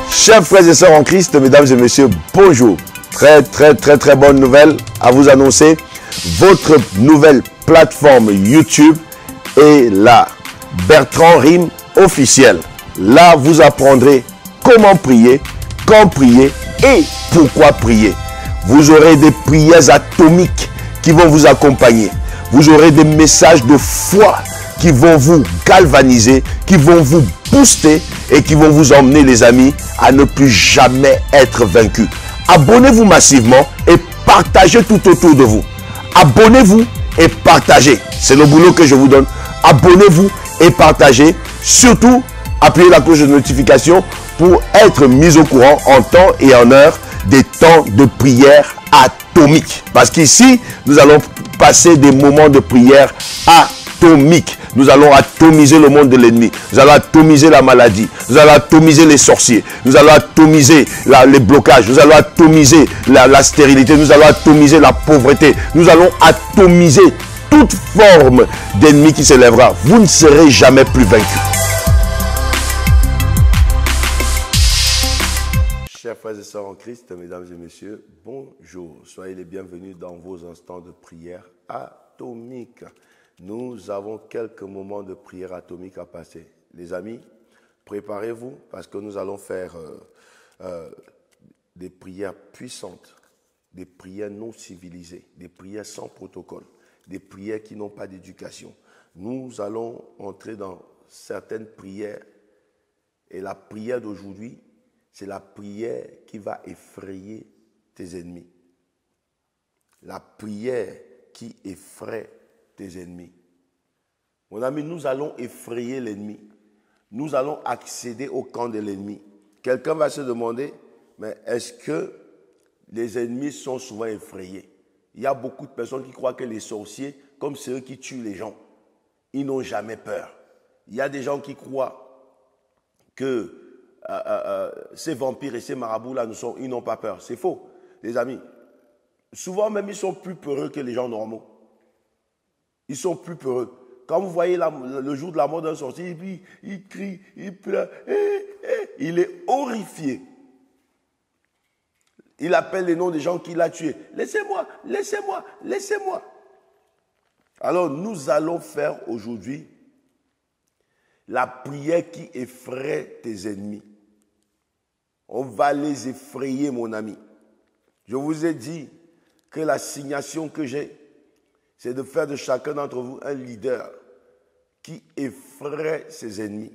Chers frères et sœurs en Christ, mesdames et messieurs, bonjour. Très bonne nouvelle à vous annoncer. Votre nouvelle plateforme YouTube est là. Bertrand Rime officiel. Là, vous apprendrez comment prier, quand prier et pourquoi prier. Vous aurez des prières atomiques qui vont vous accompagner. Vous aurez des messages de foi qui vont vous galvaniser, qui vont vous booster et qui vont vous emmener, les amis, à ne plus jamais être vaincus. Abonnez-vous massivement et partagez tout autour de vous. Abonnez-vous et partagez. C'est le boulot que je vous donne. Abonnez-vous et partagez. Surtout, appuyez la cloche de notification pour être mis au courant en temps et en heure des temps de prière atomique. Parce qu'ici, nous allons passer des moments de prière atomique. Nous allons atomiser le monde de l'ennemi. Nous allons atomiser la maladie. Nous allons atomiser les sorciers. Nous allons atomiser les blocages. Nous allons atomiser la stérilité. Nous allons atomiser la pauvreté. Nous allons atomiser toute forme d'ennemi qui s'élèvera. Vous ne serez jamais plus vaincus. Chers frères et sœurs en Christ, mesdames et messieurs, bonjour. Soyez les bienvenus dans vos instants de prière atomique. Nous avons quelques moments de prière atomique à passer. Les amis, préparez-vous parce que nous allons faire des prières puissantes, des prières non civilisées, des prières sans protocole, des prières qui n'ont pas d'éducation. Nous allons entrer dans certaines prières et la prière d'aujourd'hui, c'est la prière qui va effrayer tes ennemis. La prière qui effraie tes ennemis. Mon ami, nous allons effrayer l'ennemi. Nous allons accéder au camp de l'ennemi. Quelqu'un va se demander, mais est-ce que les ennemis sont souvent effrayés? Il y a beaucoup de personnes qui croient que les sorciers, comme c'est eux qui tuent les gens, ils n'ont jamais peur. Il y a des gens qui croient que ces vampires et ces marabouts-là, ils n'ont pas peur. C'est faux, les amis. Souvent même, ils sont plus peureux que les gens normaux. Ils sont plus peureux. Quand vous voyez le jour de la mort d'un sorcier, il crie, il pleure, il est horrifié. Il appelle les noms des gens qu'il a tués. Laissez-moi, laissez-moi, laissez-moi. Alors nous allons faire aujourd'hui la prière qui effraie tes ennemis. On va les effrayer, mon ami. Je vous ai dit que l'assignation que j'ai, c'est de faire de chacun d'entre vous un leader qui effraie ses ennemis.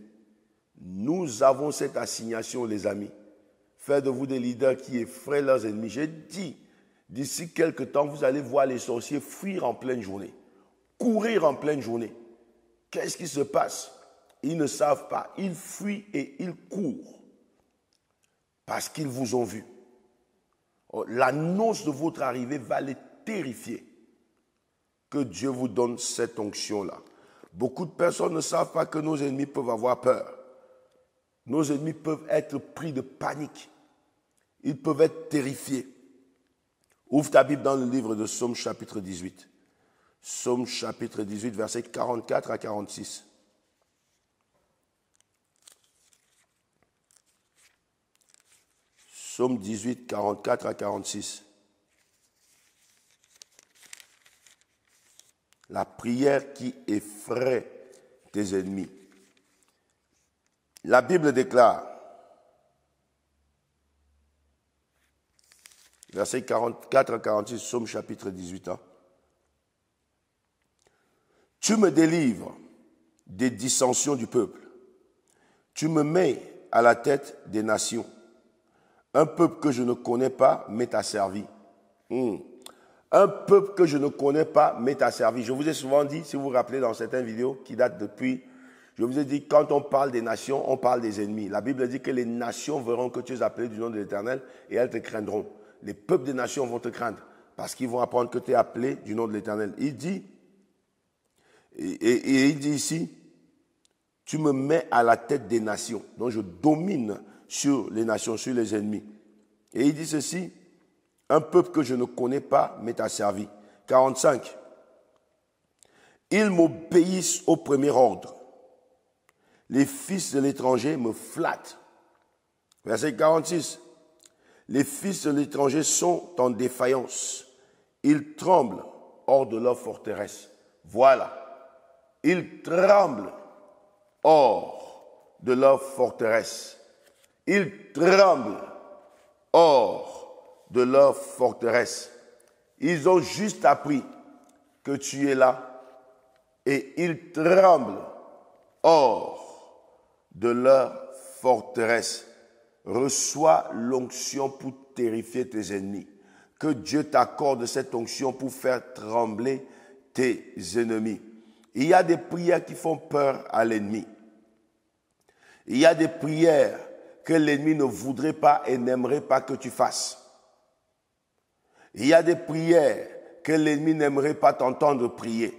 Nous avons cette assignation, les amis. Faire de vous des leaders qui effraient leurs ennemis. J'ai dit, d'ici quelques temps, vous allez voir les sorciers fuir en pleine journée. Courir en pleine journée. Qu'est-ce qui se passe? Ils ne savent pas. Ils fuient et ils courent. Parce qu'ils vous ont vu. L'annonce de votre arrivée va les terrifier. Que Dieu vous donne cette onction-là. Beaucoup de personnes ne savent pas que nos ennemis peuvent avoir peur. Nos ennemis peuvent être pris de panique. Ils peuvent être terrifiés. Ouvre ta Bible dans le livre de Psaume chapitre 18. Psaume chapitre 18, versets 44 à 46. Psaume 18, 44 à 46. La prière qui effraie tes ennemis. La Bible déclare, versets 44 à 46, Psaume chapitre 18. Tu me délivres des dissensions du peuple. Tu me mets à la tête des nations. Un peuple que je ne connais pas m'est asservi. Un peuple que je ne connais pas m'est asservi. Je vous ai souvent dit, si vous vous rappelez dans certaines vidéos qui datent depuis, je vous ai dit, quand on parle des nations, on parle des ennemis. La Bible dit que les nations verront que tu es appelé du nom de l'Éternel et elles te craindront. Les peuples des nations vont te craindre parce qu'ils vont apprendre que tu es appelé du nom de l'Éternel. Il dit, et il dit ici, tu me mets à la tête des nations. Donc je domine sur les nations, sur les ennemis. Et il dit ceci, un peuple que je ne connais pas m'est asservi. 45. Ils m'obéissent au premier ordre. Les fils de l'étranger me flattent. Verset 46. Les fils de l'étranger sont en défaillance. Ils tremblent hors de leur forteresse. Voilà. Ils tremblent hors de leur forteresse. Ils tremblent hors de leur forteresse. Ils ont juste appris que tu es là et ils tremblent hors de leur forteresse. Reçois l'onction pour terrifier tes ennemis. Que Dieu t'accorde cette onction pour faire trembler tes ennemis. Il y a des prières qui font peur à l'ennemi. Il y a des prières que l'ennemi ne voudrait pas et n'aimerait pas que tu fasses. Il y a des prières que l'ennemi n'aimerait pas t'entendre prier.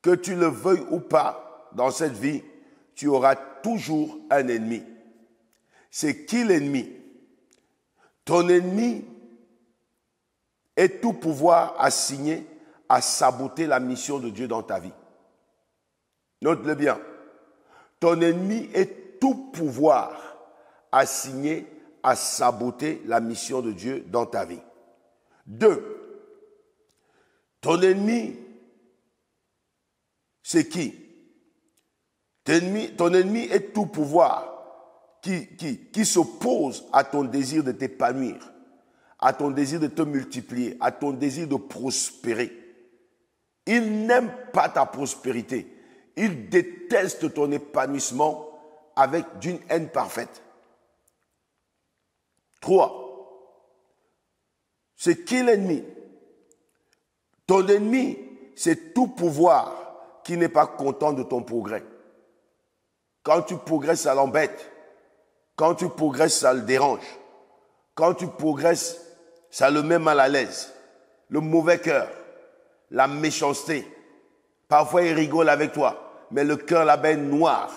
Que tu le veuilles ou pas, dans cette vie, tu auras toujours un ennemi. C'est qui l'ennemi? Ton ennemi est tout pouvoir assigné à saboter la mission de Dieu dans ta vie. Note-le bien. Ton ennemi est tout pouvoir assigné à saboter la mission de Dieu dans ta vie. 2. Ton ennemi, c'est qui? Ton ennemi est tout pouvoir qui s'oppose à ton désir de t'épanouir, à ton désir de te multiplier, à ton désir de prospérer. Il n'aime pas ta prospérité. Il déteste ton épanouissement avec d'une haine parfaite. 3. C'est qui l'ennemi? Ton ennemi, c'est tout pouvoir qui n'est pas content de ton progrès. Quand tu progresses, ça l'embête. Quand tu progresses, ça le dérange. Quand tu progresses, ça le met mal à l'aise. Le mauvais cœur, la méchanceté. Parfois, il rigole avec toi, mais le cœur là-bas est noir.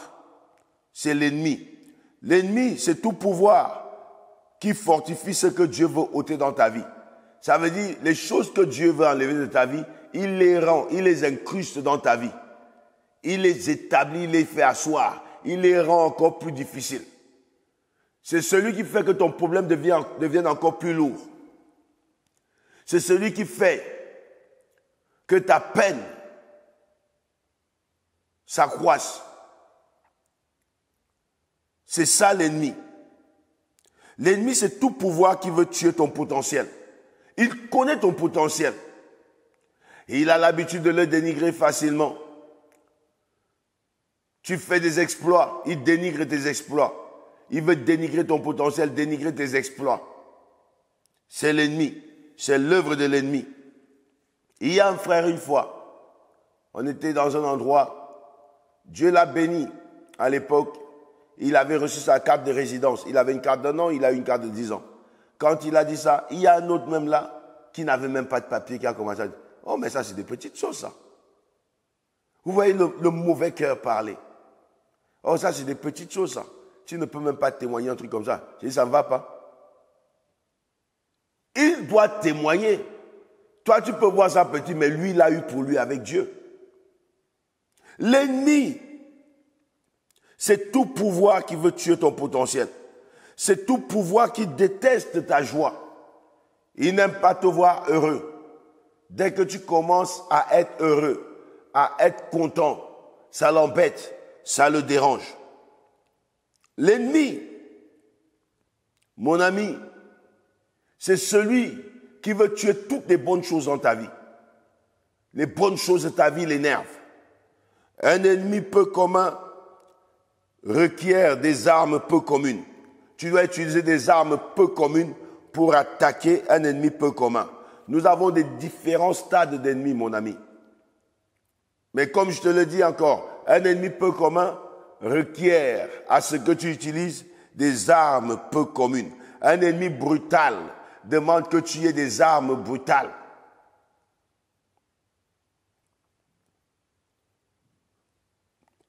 C'est l'ennemi. L'ennemi, c'est tout pouvoir qui fortifie ce que Dieu veut ôter dans ta vie. Ça veut dire, les choses que Dieu veut enlever de ta vie, il les rend, il les incruste dans ta vie. Il les établit, il les fait asseoir. Il les rend encore plus difficiles. C'est celui qui fait que ton problème devienne encore plus lourd. C'est celui qui fait que ta peine s'accroisse. C'est ça l'ennemi. L'ennemi, c'est tout pouvoir qui veut tuer ton potentiel. Il connaît ton potentiel. Et il a l'habitude de le dénigrer facilement. Tu fais des exploits, il dénigre tes exploits. Il veut dénigrer ton potentiel, dénigrer tes exploits. C'est l'ennemi. C'est l'œuvre de l'ennemi. Il y a un frère une fois, on était dans un endroit, Dieu l'a béni. À l'époque, il avait reçu sa carte de résidence. Il avait une carte d'1 an, il a une carte de 10 ans. Quand il a dit ça, il y a un autre même là, qui n'avait même pas de papier, qui a commencé à dire, oh mais ça c'est des petites choses ça. Vous voyez le mauvais cœur parler. Oh ça c'est des petites choses ça. Tu ne peux même pas témoigner un truc comme ça. Je dis, ça ne va pas. Il doit témoigner. Toi, tu peux voir ça petit, mais lui, il l'a eu pour lui avec Dieu. L'ennemi, c'est tout pouvoir qui veut tuer ton potentiel. C'est tout pouvoir qui déteste ta joie. Il n'aime pas te voir heureux. Dès que tu commences à être heureux, à être content, ça l'embête, ça le dérange. L'ennemi, mon ami, c'est celui qui veut tuer toutes les bonnes choses dans ta vie. Les bonnes choses de ta vie l'énervent. Un ennemi peu commun requiert des armes peu communes. Tu dois utiliser des armes peu communes pour attaquer un ennemi peu commun. Nous avons des différents stades d'ennemis, mon ami. Mais comme je te le dis encore, un ennemi peu commun requiert à ce que tu utilises des armes peu communes. Un ennemi brutal demande que tu aies des armes brutales.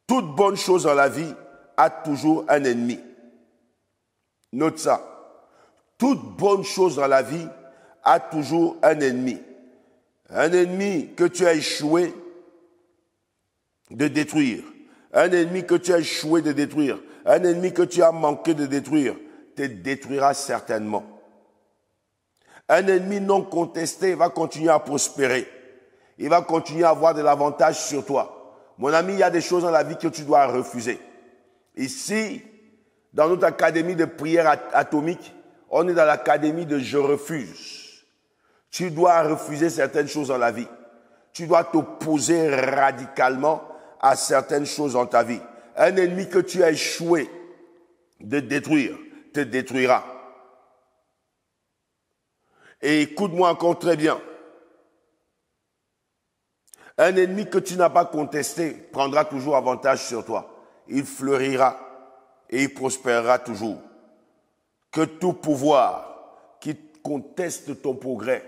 Toute bonne chose dans la vie a toujours un ennemi. Note ça. Toute bonne chose dans la vie a toujours un ennemi. Un ennemi que tu as échoué de détruire. un ennemi que tu as échoué de détruire, un ennemi que tu as manqué de détruire, te détruira certainement. Un ennemi non contesté va continuer à prospérer. Il va continuer à avoir de l'avantage sur toi. Mon ami, il y a des choses dans la vie que tu dois refuser. Ici, dans notre académie de prière atomique, on est dans l'académie de je refuse. Tu dois refuser certaines choses dans la vie. Tu dois t'opposer radicalement à certaines choses dans ta vie. Un ennemi que tu as échoué de détruire te détruira. Et écoute-moi encore très bien. Un ennemi que tu n'as pas contesté prendra toujours avantage sur toi. Il fleurira et il prospérera toujours. Que tout pouvoir qui conteste ton progrès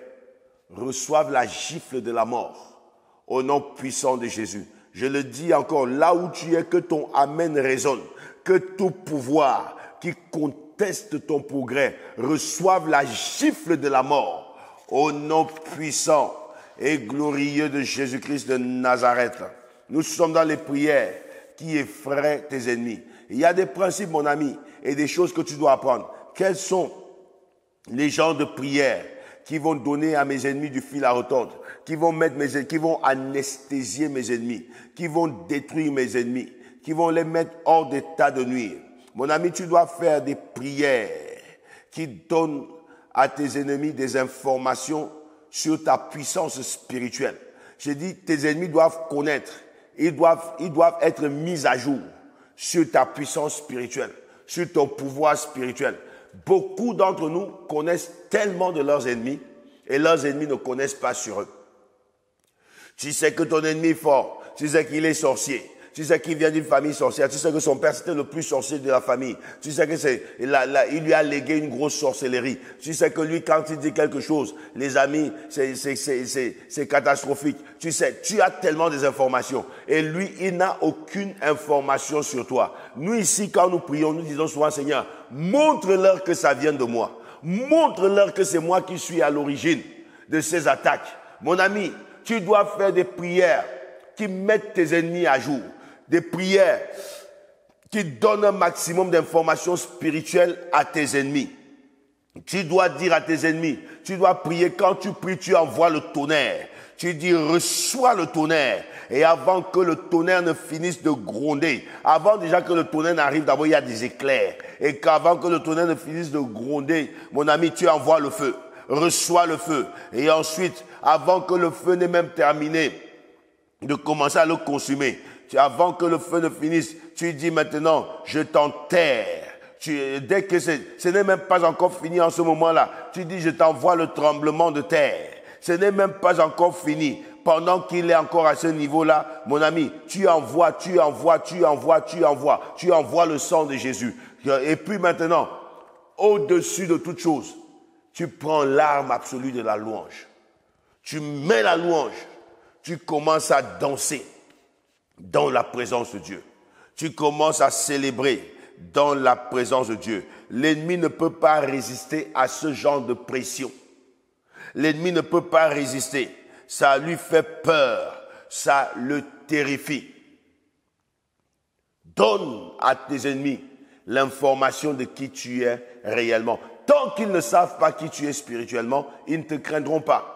reçoive la gifle de la mort au nom puissant de Jésus. Je le dis encore, là où tu es, que ton amen résonne. Que tout pouvoir qui conteste ton progrès reçoive la gifle de la mort au nom puissant et glorieux de Jésus-Christ de Nazareth. Nous sommes dans les prières qui effraient tes ennemis. Il y a des principes, mon ami, et des choses que tu dois apprendre. Quels sont les genres de prières qui vont donner à mes ennemis du fil à retordre, qui vont anesthésier mes ennemis, qui vont détruire mes ennemis, qui vont les mettre hors d'état de nuire? Mon ami, tu dois faire des prières qui donnent à tes ennemis des informations sur ta puissance spirituelle. J'ai dit, tes ennemis doivent connaître, ils doivent être mis à jour sur ta puissance spirituelle, sur ton pouvoir spirituel. Beaucoup d'entre nous connaissent tellement de leurs ennemis et leurs ennemis ne connaissent pas sur eux. Tu sais que ton ennemi est fort, tu sais qu'il est sorcier, tu sais qu'il vient d'une famille sorcière, tu sais que son père c'était le plus sorcier de la famille, tu sais que il lui a légué une grosse sorcellerie, tu sais que lui quand il dit quelque chose, les amis, c'est catastrophique. Tu sais, tu as tellement des informations et lui, il n'a aucune information sur toi. Nous ici, quand nous prions, nous disons souvent, Seigneur, montre-leur que ça vient de moi. Montre-leur que c'est moi qui suis à l'origine de ces attaques. Mon ami, tu dois faire des prières qui mettent tes ennemis à jour. Des prières qui donnent un maximum d'informations spirituelles à tes ennemis. Tu dois dire à tes ennemis, tu dois prier, quand tu pries, tu envoies le tonnerre. Tu dis, reçois le tonnerre. Et avant que le tonnerre ne finisse de gronder, avant déjà que le tonnerre n'arrive, d'abord il y a des éclairs. Et qu'avant que le tonnerre ne finisse de gronder, mon ami, tu envoies le feu. Reçois le feu. Et ensuite, avant que le feu n'ait même terminé de commencer à le consumer, avant que le feu ne finisse, tu dis maintenant, je t'enterre. Dès que ce n'est même pas encore fini en ce moment-là, tu dis, je t'envoie le tremblement de terre. Ce n'est même pas encore fini. Pendant qu'il est encore à ce niveau-là, mon ami, tu envoies le sang de Jésus. Et puis maintenant, au-dessus de toute chose, tu prends l'arme absolue de la louange. Tu mets la louange. Tu commences à danser dans la présence de Dieu. Tu commences à célébrer dans la présence de Dieu. L'ennemi ne peut pas résister à ce genre de pression. L'ennemi ne peut pas résister. Ça lui fait peur. Ça le terrifie. Donne à tes ennemis l'information de qui tu es réellement. Tant qu'ils ne savent pas qui tu es spirituellement, ils ne te craindront pas.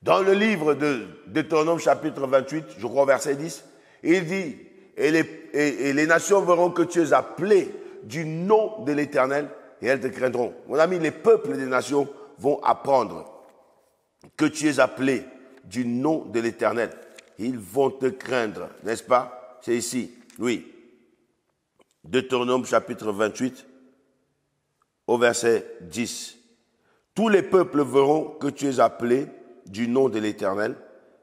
Dans le livre de Deutéronome chapitre 28, je crois verset 10, il dit, et les nations verront que tu es appelé du nom de l'Éternel et elles te craindront. Mon ami, les peuples des nations vont apprendre que tu es appelé du nom de l'Éternel. Ils vont te craindre, n'est-ce pas? C'est ici, oui. Deutéronome chapitre 28, au verset 10. Tous les peuples verront que tu es appelé du nom de l'Éternel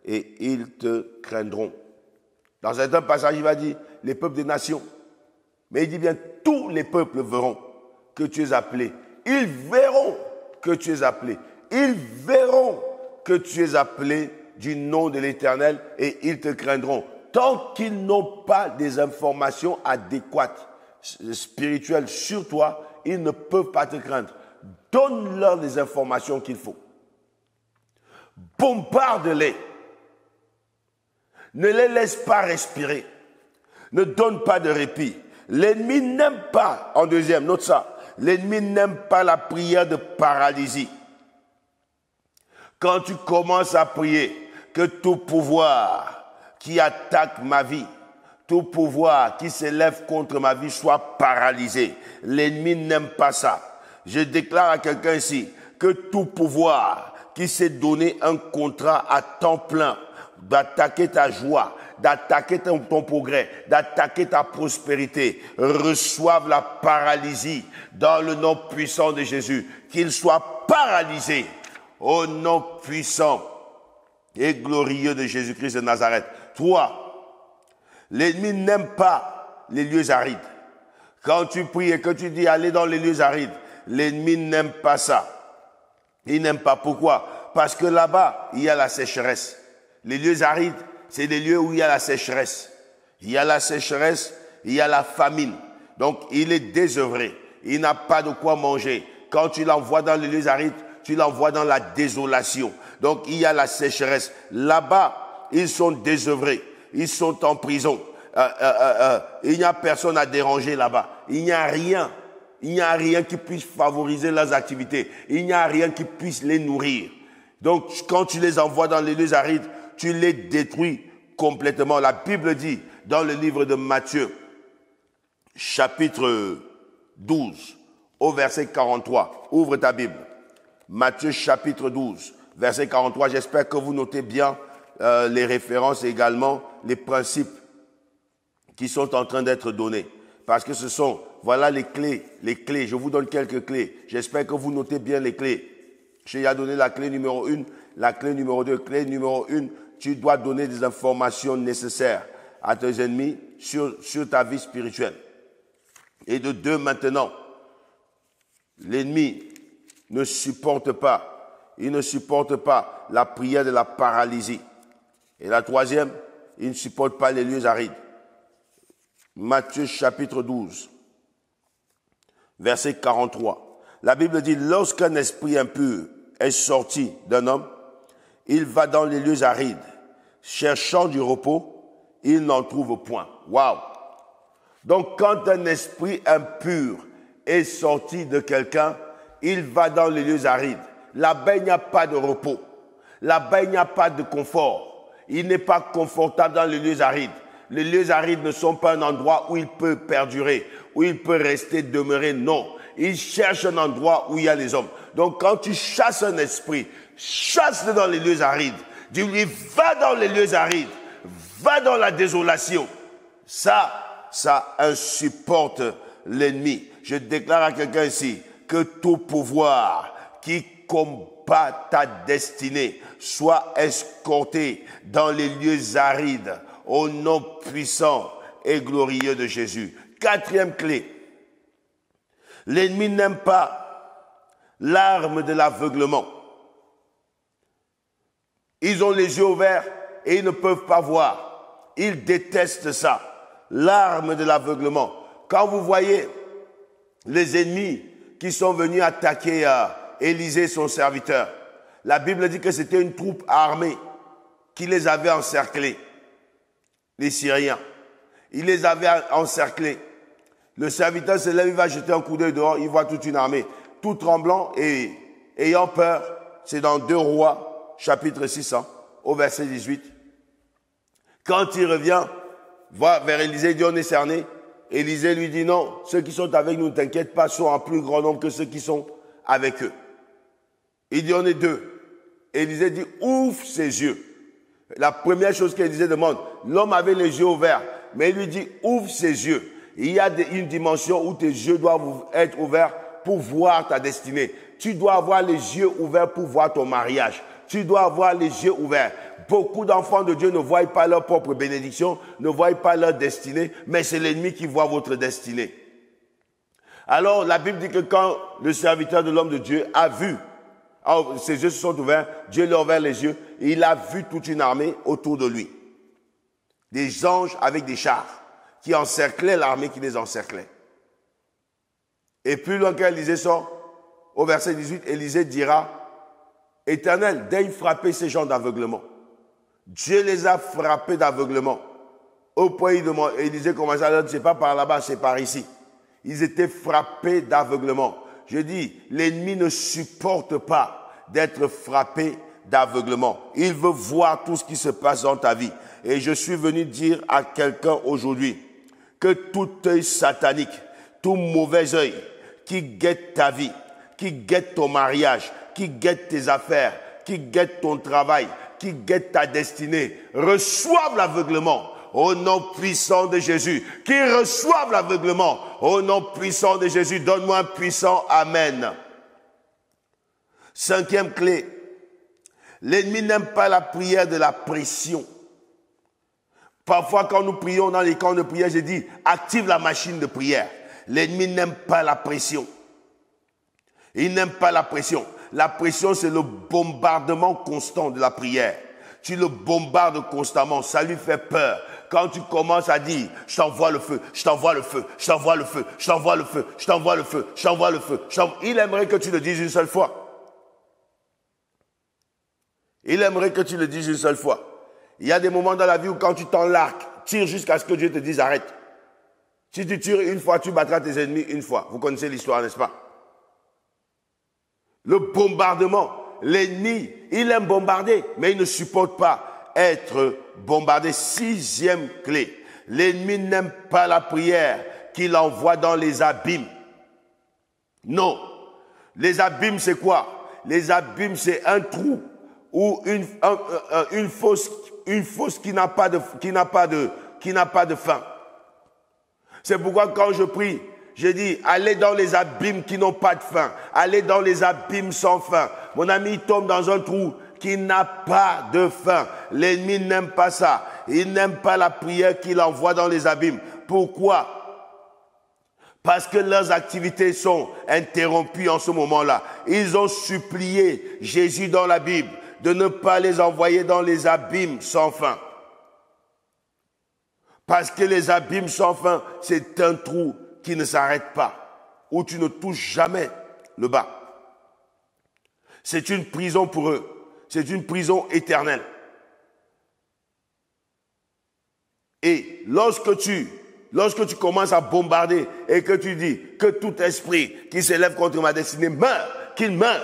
et ils te craindront. Dans certains passages, il va dire les peuples des nations. Mais il dit bien tous les peuples verront que tu es appelé. Ils verront que tu es appelé. Ils verront que tu es appelé du nom de l'Éternel et ils te craindront. Tant qu'ils n'ont pas des informations adéquates, spirituelles sur toi, ils ne peuvent pas te craindre. Donne-leur les informations qu'il faut. Bombarde-les. Ne les laisse pas respirer. ne donne pas de répit. L'ennemi n'aime pas, en deuxième, note ça, l'ennemi n'aime pas la prière de paralysie. Quand tu commences à prier, que tout pouvoir qui attaque ma vie, tout pouvoir qui s'élève contre ma vie soit paralysé. L'ennemi n'aime pas ça. Je déclare à quelqu'un ici que tout pouvoir qui s'est donné un contrat à temps plein d'attaquer ta joie, d'attaquer ton progrès, d'attaquer ta prospérité, reçoive la paralysie dans le nom puissant de Jésus. Qu'il soit paralysé au nom puissant et glorieux de Jésus-Christ de Nazareth. 3. L'ennemi n'aime pas les lieux arides. Quand tu pries et que tu dis allez dans les lieux arides, l'ennemi n'aime pas ça. Il n'aime pas. Pourquoi? Parce que là-bas, il y a la sécheresse. Les lieux arides, c'est des lieux où il y a la sécheresse. Il y a la sécheresse, il y a la famine. Donc, il est désœuvré. Il n'a pas de quoi manger. Quand tu l'envoies dans les lieux arides, tu l'envoies dans la désolation. Donc, il y a la sécheresse. Là-bas, ils sont désœuvrés. Ils sont en prison. Il n'y a personne à déranger là-bas. Il n'y a rien. Il n'y a rien qui puisse favoriser leurs activités. Il n'y a rien qui puisse les nourrir. Donc, quand tu les envoies dans les lieux arides, tu les détruis complètement. La Bible dit, dans le livre de Matthieu, chapitre 12, au verset 43. Ouvre ta Bible. Matthieu, chapitre 12, verset 43. J'espère que vous notez bien les références et également les principes qui sont en train d'être donnés. Parce que ce sont, voilà les clés. Je vous donne quelques clés. J'espère que vous notez bien les clés. Je t'ai donné la clé numéro 1, la clé numéro 2. Clé numéro 1, tu dois donner des informations nécessaires à tes ennemis sur ta vie spirituelle. Et de 2, maintenant, l'ennemi ne supporte pas, il ne supporte pas la prière de la paralysie. Et la 3e, il ne supporte pas les lieux arides. Matthieu chapitre 12, verset 43. La Bible dit, lorsqu'un esprit impur est sorti d'un homme, il va dans les lieux arides, cherchant du repos, il n'en trouve point. Waouh! Donc quand un esprit impur est sorti de quelqu'un, il va dans les lieux arides. Là-bas, il n'y a pas de repos. Là-bas, il n'y a pas de confort. Il n'est pas confortable dans les lieux arides. Les lieux arides ne sont pas un endroit où il peut perdurer, où il peut rester, demeurer. Non. Il cherche un endroit où il y a les hommes. Donc, quand tu chasses un esprit, chasse-le dans les lieux arides. Dis-lui, va dans les lieux arides. Va dans la désolation. Ça insupporte l'ennemi. Je déclare à quelqu'un ici que tout pouvoir qui combat ta destinée soit escorté dans les lieux arides au nom puissant et glorieux de Jésus. 4e clé. L'ennemi n'aime pas l'arme de l'aveuglement. Ils ont les yeux ouverts et ils ne peuvent pas voir. Ils détestent ça. L'arme de l'aveuglement. Quand vous voyez les ennemis qui sont venus attaquer Élisée, son serviteur, la Bible dit que c'était une troupe armée qui les avait encerclés. Les Syriens. Il les avait encerclés. Le serviteur se lève, il va jeter un coup d'œil dehors, il voit toute une armée, tout tremblant et ayant peur. C'est dans 2 Rois, chapitre 6, au verset 18. Quand il revient, va vers Élisée, il dit on est cerné. Élisée lui dit non, ceux qui sont avec nous, ne t'inquiète pas, sont en plus grand nombre que ceux qui sont avec eux. Il dit on est 2. Élisée dit ouvre ses yeux. La première chose qu'Élisée demande, l'homme avait les yeux ouverts, mais il lui dit ouvre ses yeux. Il y a une dimension où tes yeux doivent être ouverts pour voir ta destinée. Tu dois avoir les yeux ouverts pour voir ton mariage. Tu dois avoir les yeux ouverts. Beaucoup d'enfants de Dieu ne voient pas leur propre bénédiction, ne voient pas leur destinée, mais c'est l'ennemi qui voit votre destinée. Alors, la Bible dit que quand le serviteur de l'homme de Dieu a vu, alors, ses yeux se sont ouverts, Dieu lui a ouvert les yeux, et il a vu toute une armée autour de lui. Des anges avec des chars qui encerclaient l'armée qui les encerclait. Et plus loin qu'Élisée sort, au verset 18, Élisée dira, « Éternel, daigne frapper ces gens d'aveuglement. » Dieu les a frappés d'aveuglement. Au point, il disait comment ça, c'est pas par là-bas, c'est par ici. Ils étaient frappés d'aveuglement. Je dis, l'ennemi ne supporte pas d'être frappé d'aveuglement. Il veut voir tout ce qui se passe dans ta vie. Et je suis venu dire à quelqu'un aujourd'hui que tout œil satanique, tout mauvais œil qui guette ta vie, qui guette ton mariage, qui guette tes affaires, qui guette ton travail, qui guette ta destinée, reçoivent l'aveuglement au nom puissant de Jésus. Qui reçoivent l'aveuglement au nom puissant de Jésus. Donne-moi un puissant Amen. Cinquième clé. L'ennemi n'aime pas la prière de la pression. Parfois, quand nous prions dans les camps de prière, j'ai dit, active la machine de prière. L'ennemi n'aime pas la pression. Il n'aime pas la pression. La pression, c'est le bombardement constant de la prière. Tu le bombardes constamment, ça lui fait peur. Quand tu commences à dire, je t'envoie le feu, je t'envoie le feu, je t'envoie le feu, je t'envoie le feu, je t'envoie le feu, je t'envoie le feu. Il aimerait que tu le dises une seule fois. Il aimerait que tu le dises une seule fois. Il y a des moments dans la vie où quand tu tends l'arc, tire jusqu'à ce que Dieu te dise arrête. Si tu tires une fois, tu battras tes ennemis une fois. Vous connaissez l'histoire, n'est-ce pas? Le bombardement. L'ennemi, il aime bombarder, mais il ne supporte pas être bombardé. Sixième clé. L'ennemi n'aime pas la prière qu'il envoie dans les abîmes. Non. Les abîmes, c'est quoi? Les abîmes, c'est un trou ou une fosse qui n'a pas de fin. C'est pourquoi quand je prie, je dis, allez dans les abîmes qui n'ont pas de fin. Allez dans les abîmes sans fin. Mon ami tombe dans un trou qui n'a pas de fin. L'ennemi n'aime pas ça. Il n'aime pas la prière qu'il envoie dans les abîmes. Pourquoi? Parce que leurs activités sont interrompues en ce moment-là. Ils ont supplié Jésus dans la Bible de ne pas les envoyer dans les abîmes sans fin. Parce que les abîmes sans fin, c'est un trou qui ne s'arrête pas, où tu ne touches jamais le bas. C'est une prison pour eux. C'est une prison éternelle. Et lorsque tu commences à bombarder et que tu dis que tout esprit qui s'élève contre ma destinée meurt, qu'il meurt,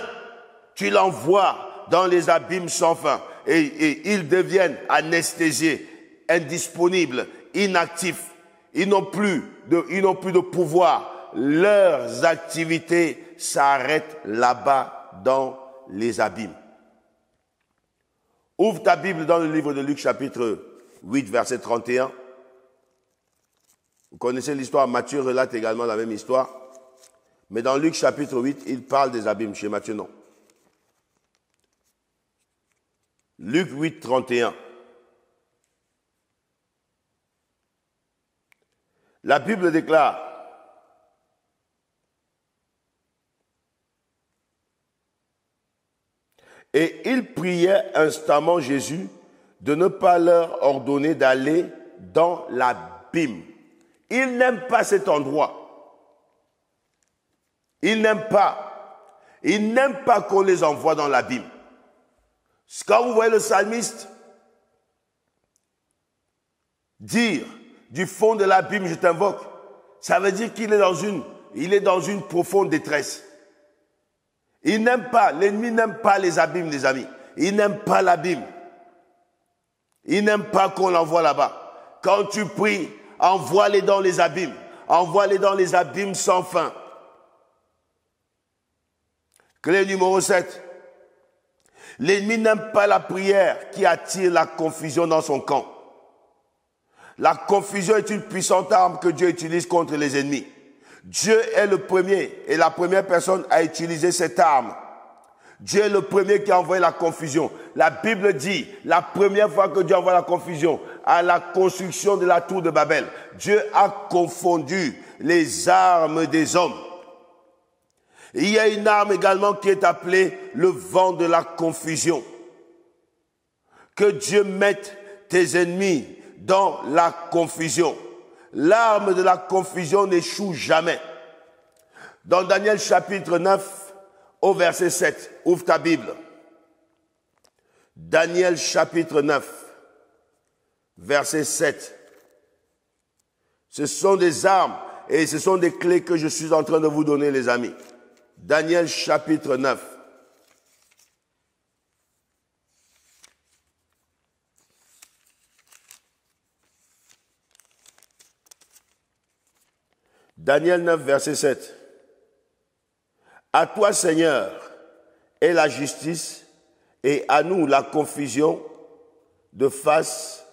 tu l'envoies dans les abîmes sans fin et ils deviennent anesthésiés, indisponibles, inactifs. Ils n'ont plus de pouvoir. Leurs activités s'arrêtent là-bas dans les abîmes. Ouvre ta Bible dans le livre de Luc chapitre 8 verset 31. Vous connaissez l'histoire, Matthieu relate également la même histoire. Mais dans Luc chapitre 8, il parle des abîmes. Chez Matthieu, non. Luc 8, 31. La Bible déclare, et il priait instamment Jésus de ne pas leur ordonner d'aller dans l'abîme. Il n'aime pas cet endroit. Il n'aime pas qu'on les envoie dans l'abîme. Quand vous voyez le psalmiste dire du fond de l'abîme, je t'invoque, ça veut dire qu'il est dans une profonde détresse. Il n'aime pas, l'ennemi n'aime pas les abîmes, les amis. Il n'aime pas l'abîme. Il n'aime pas qu'on l'envoie là-bas. Quand tu pries, envoie-les dans les abîmes. Envoie-les dans les abîmes sans fin. Clé numéro 7. L'ennemi n'aime pas la prière qui attire la confusion dans son camp. La confusion est une puissante arme que Dieu utilise contre les ennemis. Dieu est le premier et la première personne à utiliser cette arme. Dieu est le premier qui a envoyé la confusion. La Bible dit, la première fois que Dieu envoie la confusion, à la construction de la tour de Babel, Dieu a confondu les armes des hommes. Il y a une arme également qui est appelée le vent de la confusion. Que Dieu mette tes ennemis dans la confusion. L'arme de la confusion n'échoue jamais. Dans Daniel chapitre 9, au verset 7, ouvre ta Bible. Daniel chapitre 9, verset 7. Ce sont des armes et ce sont des clés que je suis en train de vous donner, les amis. Daniel chapitre 9. Daniel 9, verset 7. À toi, Seigneur, est la justice et à nous la confusion de face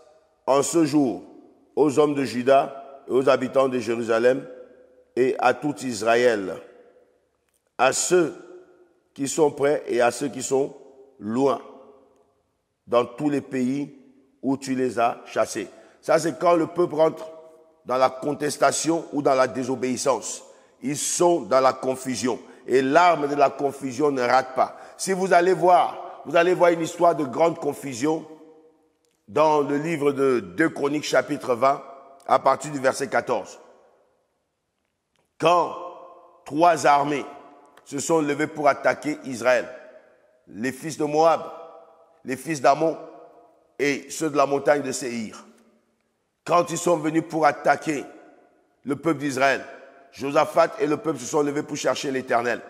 en ce jour aux hommes de Juda et aux habitants de Jérusalem et à tout Israël, à ceux qui sont près et à ceux qui sont loin, dans tous les pays où tu les as chassés. Ça, c'est quand le peuple rentre dans la contestation ou dans la désobéissance. Ils sont dans la confusion. Et l'arme de la confusion ne rate pas. Si vous allez voir une histoire de grande confusion dans le livre de 2 Chroniques chapitre 20, à partir du verset 14. Quand 3 armées se sont levées pour attaquer Israël, les fils de Moab, les fils d'Ammon et ceux de la montagne de Séhir. Quand ils sont venus pour attaquer le peuple d'Israël, Josaphat et le peuple se sont levés pour chercher l'Éternel.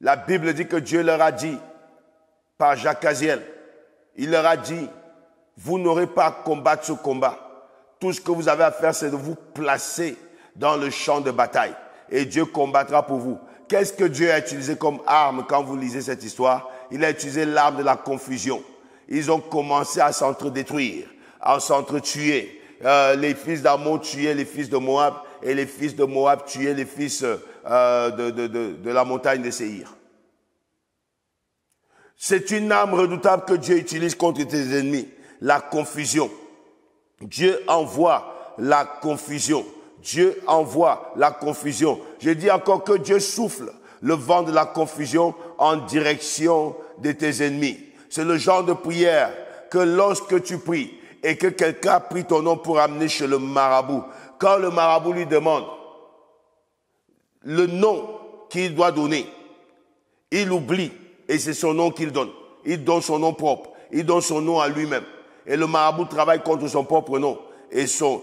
La Bible dit que Dieu leur a dit, par Jacaziel, il leur a dit, vous n'aurez pas à combattre ce combat. Tout ce que vous avez à faire, c'est de vous placer dans le champ de bataille. Et Dieu combattra pour vous. Qu'est-ce que Dieu a utilisé comme arme quand vous lisez cette histoire? Il a utilisé l'arme de la confusion. Ils ont commencé à s'entre-détruire, à s'entre-tuer. Les fils d'Ammon tuaient les fils de Moab et les fils de Moab tuaient les fils de la montagne de Séhir. C'est une arme redoutable que Dieu utilise contre tes ennemis, la confusion. Dieu envoie la confusion. Dieu envoie la confusion. Je dis encore que Dieu souffle le vent de la confusion en direction de tes ennemis. C'est le genre de prière que lorsque tu pries et que quelqu'un a pris ton nom pour amener chez le marabout, quand le marabout lui demande le nom qu'il doit donner, il oublie et c'est son nom qu'il donne. Il donne son nom propre. Il donne son nom à lui-même. Et le marabout travaille contre son propre nom et ça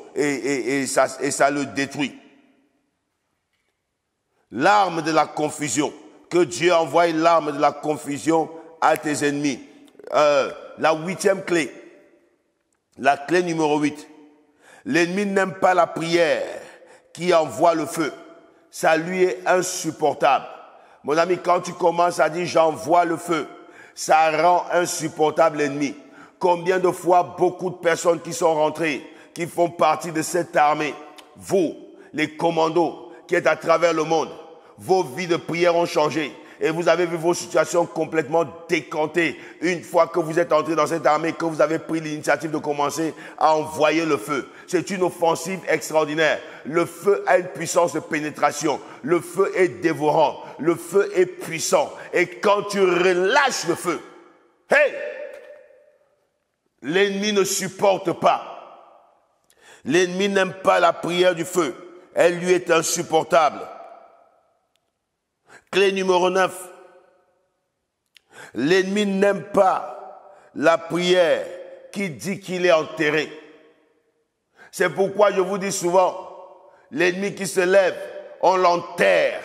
le détruit. L'arme de la confusion. Que Dieu envoie l'arme de la confusion à tes ennemis. La 8e clé. La clé numéro 8. L'ennemi n'aime pas la prière qui envoie le feu. Ça lui est insupportable. Mon ami, quand tu commences à dire j'envoie le feu, ça rend insupportable l'ennemi. Combien de fois beaucoup de personnes qui sont rentrées, qui font partie de cette armée, vous, les commandos qui êtes à travers le monde, vos vies de prière ont changé. Et vous avez vu vos situations complètement décantées une fois que vous êtes entré dans cette armée, que vous avez pris l'initiative de commencer à envoyer le feu. C'est une offensive extraordinaire. Le feu a une puissance de pénétration. Le feu est dévorant. Le feu est puissant. Et quand tu relâches le feu, hey! L'ennemi ne supporte pas. L'ennemi n'aime pas la prière du feu. Elle lui est insupportable. Clé numéro 9. L'ennemi n'aime pas la prière qui dit qu'il est enterré. C'est pourquoi je vous dis souvent, l'ennemi qui se lève, on l'enterre.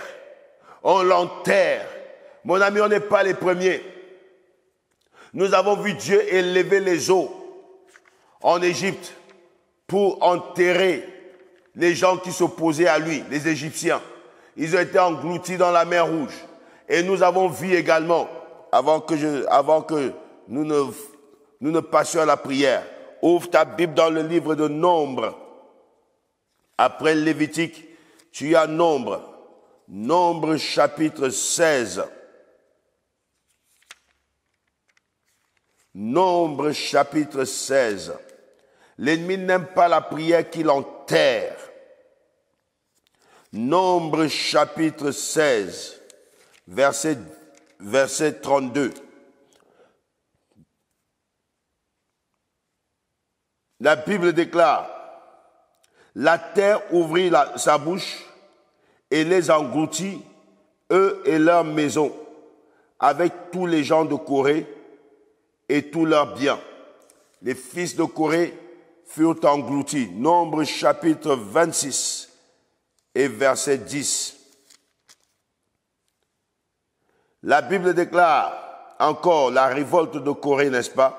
On l'enterre. Mon ami, on n'est pas les premiers. Nous avons vu Dieu élever les eaux en Égypte pour enterrer les gens qui s'opposaient à lui, les Égyptiens. Ils ont été engloutis dans la mer Rouge. Et nous avons vu également, avant que nous ne passions à la prière, ouvre ta Bible dans le livre de Nombre. Après le Lévitique, tu as Nombre. Nombre chapitre 16. Nombre chapitre 16. L'ennemi n'aime pas la prière qui l'enterre. Nombre chapitre 16, verset 32. La Bible déclare, la terre ouvrit sa bouche et les engloutit, eux et leurs maisons, avec tous les gens de Corée et tous leurs biens. Les fils de Corée furent engloutis. Nombre chapitre 26 et verset 10. La Bible déclare encore la révolte de Corée, n'est-ce pas?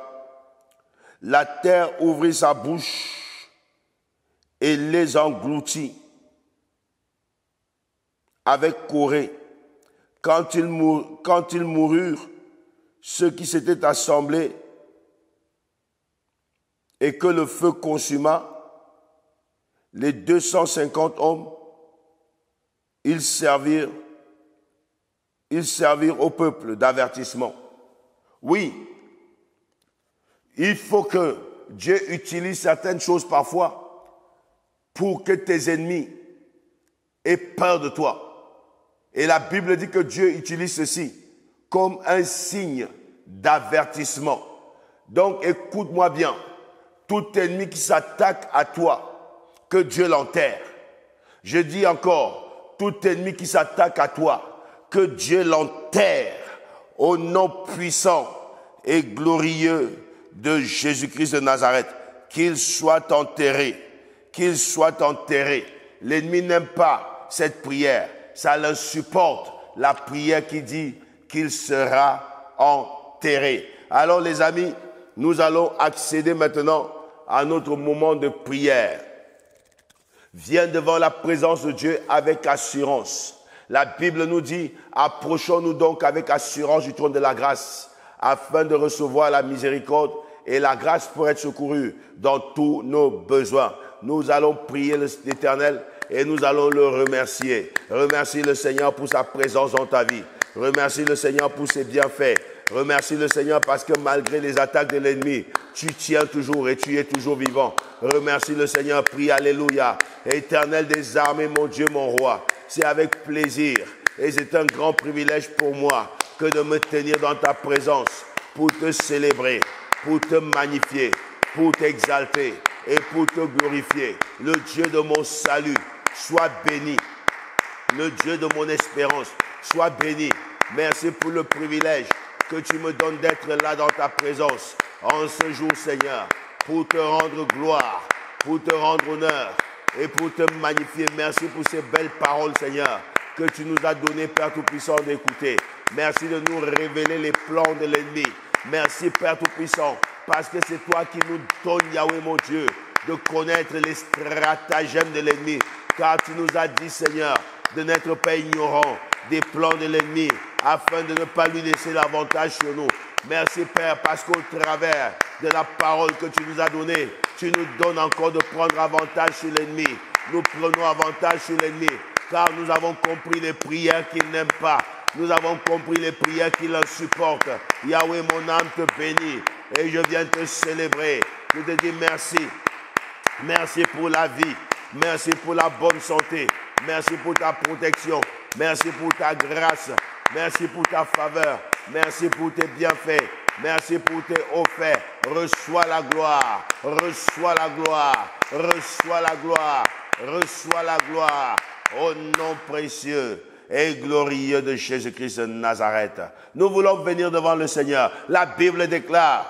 La terre ouvrit sa bouche et les engloutit. Avec Corée, quand ils moururent, ceux qui s'étaient assemblés et que le feu consuma, les 250 hommes, ils servirent au peuple d'avertissement. Oui, il faut que Dieu utilise certaines choses parfois pour que tes ennemis aient peur de toi. Et la Bible dit que Dieu utilise ceci comme un signe d'avertissement. Donc écoute-moi bien, tout ennemi qui s'attaque à toi, que Dieu l'enterre. Je dis encore, tout ennemi qui s'attaque à toi, que Dieu l'enterre au nom puissant et glorieux de Jésus-Christ de Nazareth. Qu'il soit enterré, qu'il soit enterré. L'ennemi n'aime pas cette prière, ça l'insupporte, la prière qui dit qu'il sera enterré. Alors les amis, nous allons accéder maintenant à notre moment de prière. Viens devant la présence de Dieu avec assurance. La Bible nous dit, approchons-nous donc avec assurance du trône de la grâce, afin de recevoir la miséricorde et la grâce pour être secourus dans tous nos besoins. Nous allons prier l'Éternel et nous allons le remercier. Remercie le Seigneur pour sa présence dans ta vie. Remercie le Seigneur pour ses bienfaits. Remercie le Seigneur parce que malgré les attaques de l'ennemi, tu tiens toujours et tu es toujours vivant. Remercie le Seigneur, prie, alléluia. Éternel des armées, mon Dieu, mon roi, c'est avec plaisir et c'est un grand privilège pour moi que de me tenir dans ta présence pour te célébrer, pour te magnifier, pour t'exalter et pour te glorifier. Le Dieu de mon salut, sois béni. Le Dieu de mon espérance, sois béni. Merci pour le privilège que tu me donnes d'être là dans ta présence en ce jour, Seigneur, pour te rendre gloire, pour te rendre honneur et pour te magnifier. Merci pour ces belles paroles, Seigneur, que tu nous as données, Père Tout-Puissant, d'écouter. Merci de nous révéler les plans de l'ennemi. Merci, Père Tout-Puissant, parce que c'est toi qui nous donnes, Yahweh, mon Dieu, de connaître les stratagèmes de l'ennemi. Car tu nous as dit, Seigneur, de n'être pas ignorant des plans de l'ennemi, afin de ne pas lui laisser l'avantage sur nous. Merci, Père, parce qu'au travers de la parole que tu nous as donnée, tu nous donnes encore de prendre avantage sur l'ennemi. Nous prenons avantage sur l'ennemi, car nous avons compris les prières qu'il n'aime pas. Nous avons compris les prières qu'il insupporte. Yahweh, mon âme te bénit et je viens te célébrer. Je te dis merci. Merci pour la vie. Merci pour la bonne santé. Merci pour ta protection. Merci pour ta grâce. Merci pour ta faveur. Merci pour tes bienfaits. Merci pour tes hauts faits. Reçois la gloire. Reçois la gloire. Reçois la gloire. Reçois la gloire. Au nom précieux et glorieux de Jésus-Christ de Nazareth. Nous voulons venir devant le Seigneur. La Bible déclare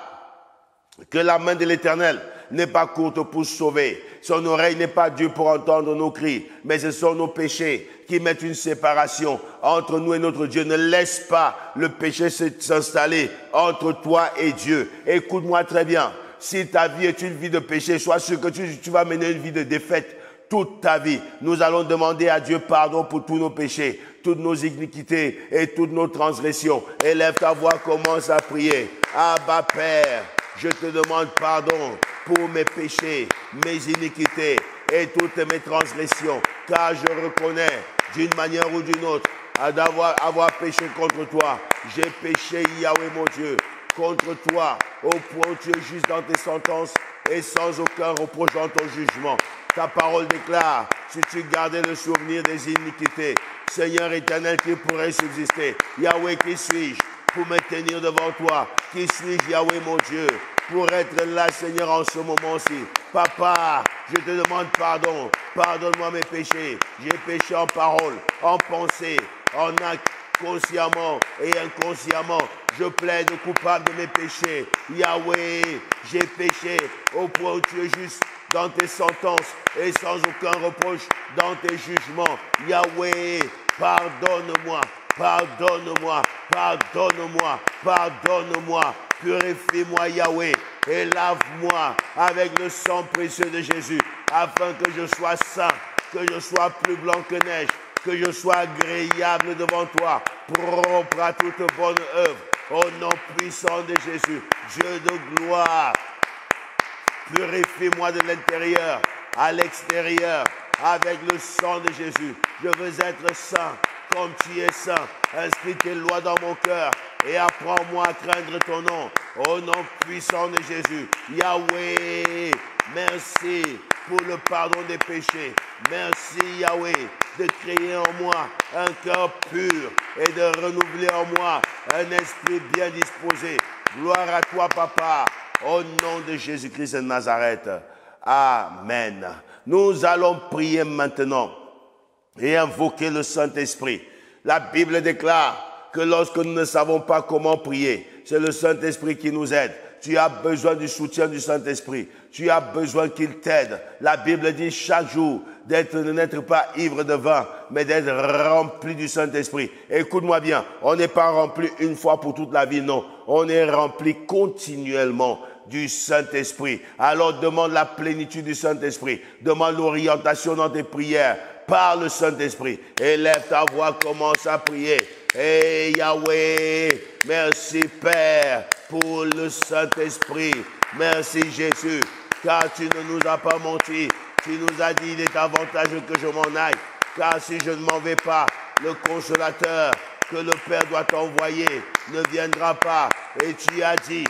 que la main de l'Éternel n'est pas courte pour sauver. Son oreille n'est pas dure pour entendre nos cris, mais ce sont nos péchés qui mettent une séparation entre nous et notre Dieu. Ne laisse pas le péché s'installer entre toi et Dieu. Écoute-moi très bien. Si ta vie est une vie de péché, sois sûr que tu vas mener une vie de défaite toute ta vie. Nous allons demander à Dieu pardon pour tous nos péchés, toutes nos iniquités et toutes nos transgressions. Élève ta voix, commence à prier. Abba Père, je te demande pardon pour mes péchés, mes iniquités et toutes mes transgressions, car je reconnais d'une manière ou d'une autre avoir péché contre toi. J'ai péché, Yahweh mon Dieu, contre toi, au point où tu es juste dans tes sentences et sans aucun reproche dans ton jugement. Ta parole déclare, si tu gardais le souvenir des iniquités, Seigneur éternel, qui pourrait subsister? Yahweh, qui suis-je pour me tenir devant toi? Qui suis-je, Yahweh mon Dieu, pour être là, Seigneur, en ce moment-ci? Papa, je te demande pardon. Pardonne-moi mes péchés. J'ai péché en parole, en pensée, en acte, consciemment et inconsciemment. Je plaide coupable de mes péchés. Yahweh, j'ai péché au point où tu es juste dans tes sentences et sans aucun reproche dans tes jugements. Yahweh, pardonne-moi, pardonne-moi, pardonne-moi, pardonne-moi. Purifie-moi, Yahweh, et lave-moi avec le sang précieux de Jésus, afin que je sois saint, que je sois plus blanc que neige, que je sois agréable devant toi, propre à toute bonne œuvre. Au nom puissant de Jésus, Dieu de gloire, purifie-moi de l'intérieur à l'extérieur avec le sang de Jésus. Je veux être saint comme tu es saint. Inscris tes lois dans mon cœur et apprends-moi à craindre ton nom. Au nom puissant de Jésus, Yahweh, merci pour le pardon des péchés. Merci Yahweh de créer en moi un cœur pur et de renouveler en moi un esprit bien disposé. Gloire à toi, Papa, au nom de Jésus-Christ de Nazareth. Amen. Nous allons prier maintenant et invoquer le Saint-Esprit. La Bible déclare que lorsque nous ne savons pas comment prier, c'est le Saint-Esprit qui nous aide. Tu as besoin du soutien du Saint-Esprit. Tu as besoin qu'il t'aide. La Bible dit chaque jour de n'être pas ivre de vin, mais d'être rempli du Saint-Esprit. Écoute-moi bien, on n'est pas rempli une fois pour toute la vie, non. On est rempli continuellement du Saint-Esprit. Alors demande la plénitude du Saint-Esprit. Demande l'orientation dans tes prières par le Saint-Esprit. Élève ta voix, commence à prier. Et Yahweh, merci Père pour le Saint-Esprit. Merci Jésus, car tu ne nous as pas menti. Tu nous as dit il est avantageux que je m'en aille. Car si je ne m'en vais pas, le consolateur que le Père doit envoyer ne viendra pas. Et tu as dit,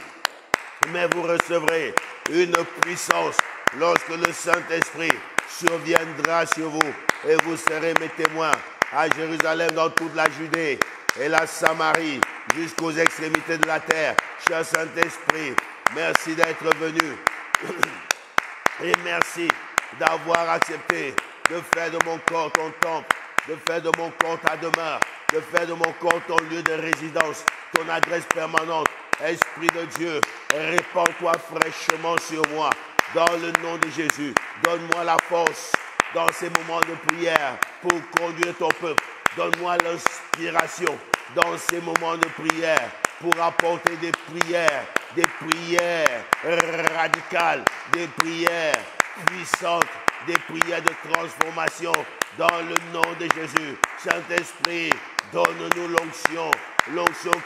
mais vous recevrez une puissance lorsque le Saint-Esprit surviendra sur vous. Et vous serez mes témoins à Jérusalem, dans toute la Judée et la Samarie, jusqu'aux extrémités de la terre. Cher Saint-Esprit, merci d'être venu. Et merci d'avoir accepté de faire de mon corps ton temple, de faire de mon corps ta demeure, de faire de mon corps ton lieu de résidence, ton adresse permanente. Esprit de Dieu, répands-toi fraîchement sur moi. Dans le nom de Jésus, donne-moi la force dans ces moments de prière pour conduire ton peuple. Donne-moi l'inspiration dans ces moments de prière pour apporter des prières radicales, des prières puissantes, des prières de transformation dans le nom de Jésus. Saint-Esprit, donne-nous l'onction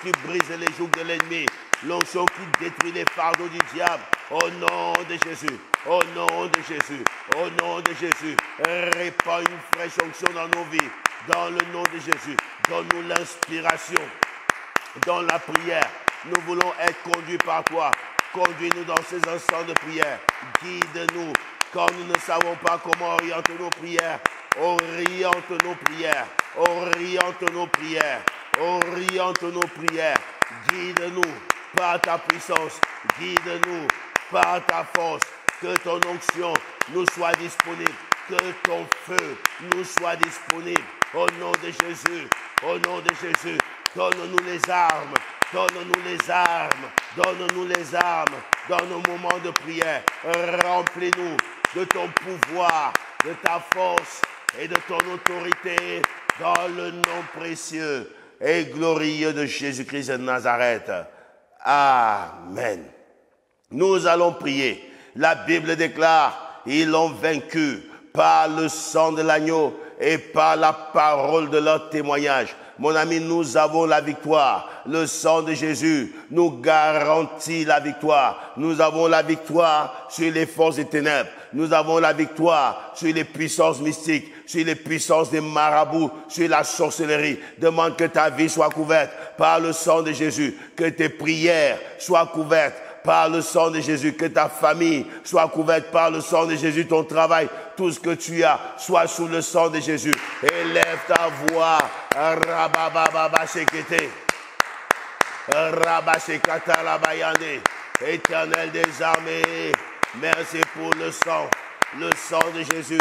qui brise les jougs de l'ennemi, l'onction qui détruit les fardeaux du diable. Au nom de Jésus, au nom de Jésus, au nom de Jésus, répands une fraîche onction dans nos vies. Dans le nom de Jésus, donne-nous l'inspiration dans la prière. Nous voulons être conduits par toi. Conduis-nous dans ces instants de prière. Guide-nous quand nous ne savons pas comment orienter nos prières. Oriente nos prières. Oriente nos prières. Oriente nos prières. Guide-nous par ta puissance. Guide-nous par ta force. Que ton onction nous soit disponible. Que ton feu nous soit disponible. Au nom de Jésus. Au nom de Jésus. Donne-nous les armes. Donne-nous les armes. Donne-nous les armes dans nos moments de prière. Remplis-nous de ton pouvoir, de ta force et de ton autorité dans le nom précieux et glorieux de Jésus-Christ de Nazareth. Amen. Nous allons prier. La Bible déclare, ils l'ont vaincu par le sang de l'agneau et par la parole de leur témoignage. Mon ami, nous avons la victoire. Le sang de Jésus nous garantit la victoire. Nous avons la victoire sur les forces des ténèbres. Nous avons la victoire sur les puissances mystiques, sur les puissances des marabouts, sur la sorcellerie. Demande que ta vie soit couverte par le sang de Jésus, que tes prières soient couvertes par le sang de Jésus, que ta famille soit couverte par le sang de Jésus, ton travail, tout ce que tu as, soit sous le sang de Jésus. Élève ta voix. Rabababa sekete. Rabasekata labayande. Éternel des armées, merci pour le sang de Jésus,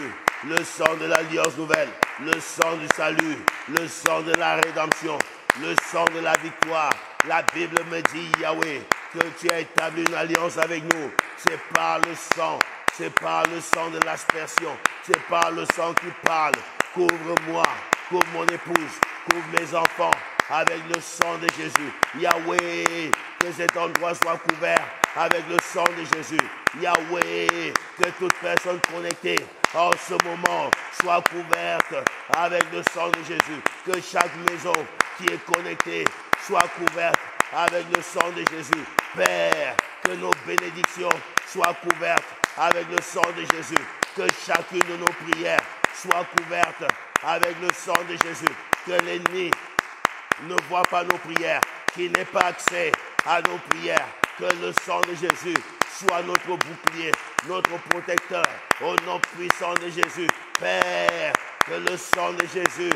le sang de l'alliance nouvelle, le sang du salut, le sang de la rédemption, le sang de la victoire. La Bible me dit, Yahweh, que tu as établi une alliance avec nous. C'est par le sang, C'est par le sang de l'aspersion. C'est par le sang qui parle. Couvre-moi, couvre mon épouse, couvre mes enfants avec le sang de Jésus. Yahweh, que cet endroit soit couvert avec le sang de Jésus. Yahweh, que toute personne connectée en ce moment soit couverte avec le sang de Jésus. Que chaque maison qui est connectée soit couverte avec le sang de Jésus. Père, que nos bénédictions soient couvertes avec le sang de Jésus. Que chacune de nos prières soit couverte avec le sang de Jésus. Que l'ennemi ne voit pas nos prières, qu'il n'ait pas accès à nos prières. Que le sang de Jésus soit notre bouclier, notre protecteur, au nom puissant de Jésus. Père, que le sang de Jésus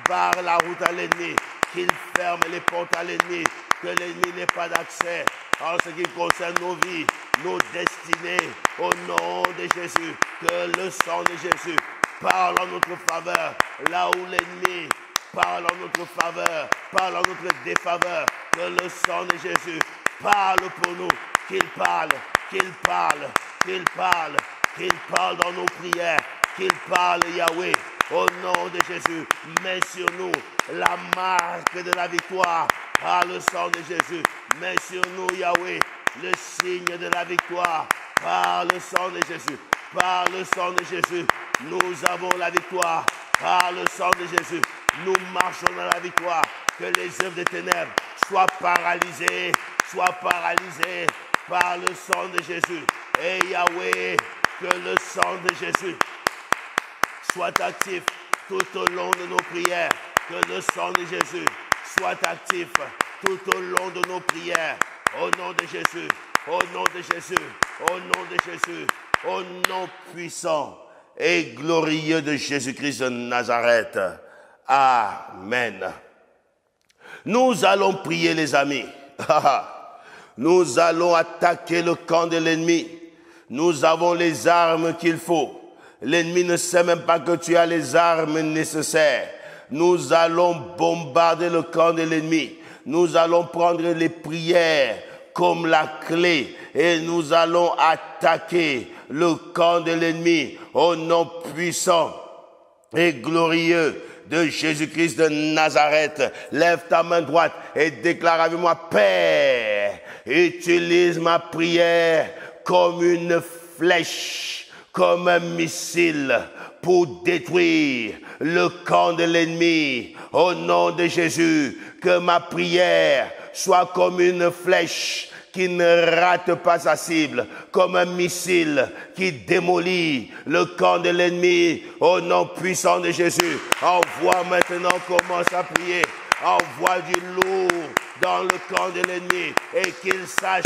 barre la route à l'ennemi, qu'il ferme les portes à l'ennemi, que l'ennemi n'ait pas d'accès en ce qui concerne nos vies, nos destinées, au nom de Jésus. Que le sang de Jésus parle en notre faveur, là où l'ennemi parle en notre faveur, parle en notre défaveur. Que le sang de Jésus parle pour nous, qu'il parle, qu'il parle, qu'il parle, qu'il parle dans nos prières, qu'il parle, Yahweh, au nom de Jésus. Mets sur nous la marque de la victoire par le sang de Jésus. Mets sur nous, Yahweh, le signe de la victoire par le sang de Jésus. Par le sang de Jésus, nous avons la victoire. Par le sang de Jésus, nous marchons dans la victoire. Que les œuvres des ténèbres soient paralysées par le sang de Jésus. Et Yahweh, que le sang de Jésus soit actif tout au long de nos prières. Que le sang de Jésus soit actif tout au long de nos prières. Au nom de Jésus, au nom de Jésus, au nom de Jésus, au nom puissant et glorieux de Jésus-Christ de Nazareth. Amen. Nous allons prier, les amis. Nous allons attaquer le camp de l'ennemi. Nous avons les armes qu'il faut. L'ennemi ne sait même pas que tu as les armes nécessaires. Nous allons bombarder le camp de l'ennemi. Nous allons prendre les prières comme la clé et nous allons attaquer le camp de l'ennemi au nom puissant et glorieux de Jésus-Christ de Nazareth. Lève ta main droite et déclare avec moi: Père, utilise ma prière comme une flèche, comme un missile pour détruire le camp de l'ennemi. Au nom de Jésus, que ma prière soit comme une flèche qui ne rate pas sa cible, comme un missile qui démolit le camp de l'ennemi. Au nom puissant de Jésus, envoie maintenant, commence à prier. Envoie du lourd dans le camp de l'ennemi et qu'il sache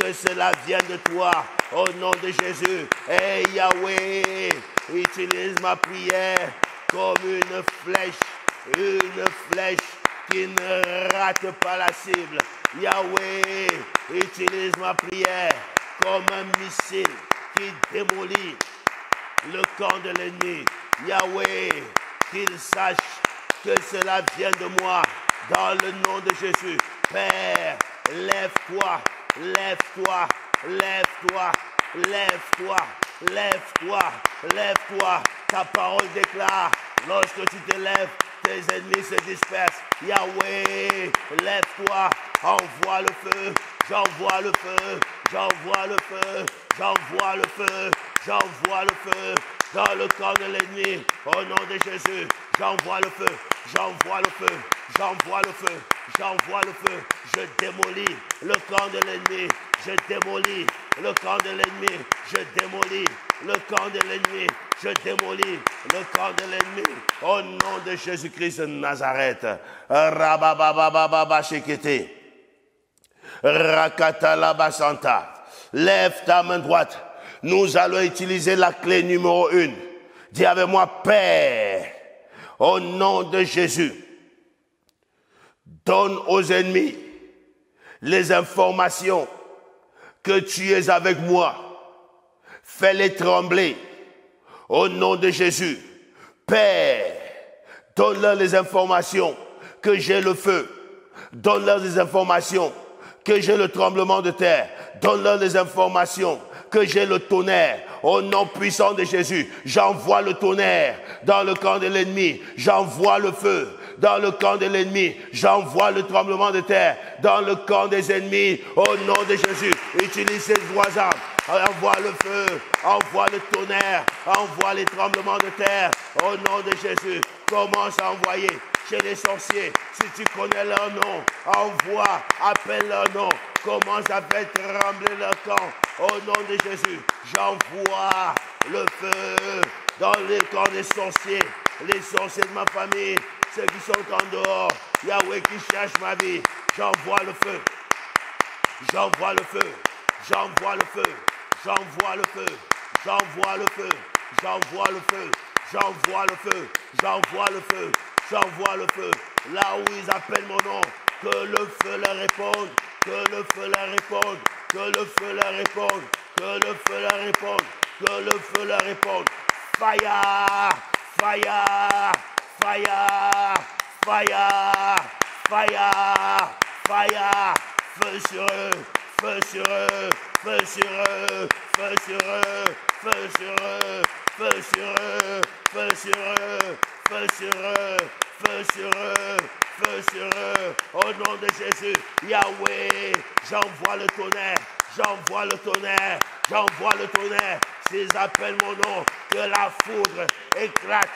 que cela vient de toi. Au nom de Jésus, et Yahweh, utilise ma prière comme une flèche qui ne rate pas la cible. Yahweh, utilise ma prière comme un missile qui démolit le camp de l'ennemi. Yahweh, qu'il sache que cela vient de moi, dans le nom de Jésus. Père, lève-toi, lève-toi, lève-toi, lève-toi, lève-toi, lève-toi. Ta parole déclare, lorsque tu te lèves, tes ennemis se dispersent. Yahweh, lève-toi, envoie le feu, j'envoie le feu, j'envoie le feu, j'envoie le feu, j'envoie le feu dans le camp de l'ennemi. Au nom de Jésus, j'envoie le feu, j'envoie le feu, j'envoie le feu, j'envoie le feu. Je démolis le camp de l'ennemi, je démolis le camp de l'ennemi, je démolis le camp de l'ennemi, je démolis le camp de l'ennemi. Au nom de Jésus-Christ de Nazareth. Rabababababa shekete. Rakatalaba santa. Lève ta main droite. Nous allons utiliser la clé numéro 1. Dis avec moi: Père, au nom de Jésus, donne aux ennemis les informations que tu es avec moi. Fais-les trembler. Au nom de Jésus. Père, donne-leur les informations que j'ai le feu. Donne-leur les informations que j'ai le tremblement de terre. Donne-leur les informations que j'ai le tonnerre. Au nom puissant de Jésus, j'envoie le tonnerre dans le camp de l'ennemi. J'envoie le feu dans le camp de l'ennemi. J'envoie le tremblement de terre dans le camp des ennemis. Au nom de Jésus, utilise ces voisins. Envoie le feu, envoie le tonnerre, envoie les tremblements de terre. Au nom de Jésus, commence à envoyer chez les sorciers. Si tu connais leur nom, envoie, appelle leur nom. Commence à faire trembler leur camp. Au nom de Jésus, j'envoie le feu dans les camps des sorciers. Les sorciers de ma famille, ceux qui sont en dehors. Yahweh qui cherche ma vie. J'envoie le feu. J'envoie le feu. J'envoie le feu. J'envoie le feu. J'envoie le feu. J'envoie le feu. J'envoie le feu. J'envoie le feu. J'envoie le feu. Là où ils appellent mon nom, que le feu leur réponde. Que le feu leur réponde. Que le feu leur réponde. Que le feu leur réponde. Que le feu leur réponde. Fire! Fire! Fire! Fire! Fire! Fire! Feu sur eux! Feu sur eux! Feu sur eux! Feu sur eux! Feu sur eux! Feu sur eux! Feu sur eux! Feu sur eux! Feu sur eux! Feu sur eux! Au nom de Jésus, Yahweh, j'envoie le tonnerre! J'envoie le tonnerre! J'envoie le tonnerre! S'ils appellent mon nom, que la foudre éclate!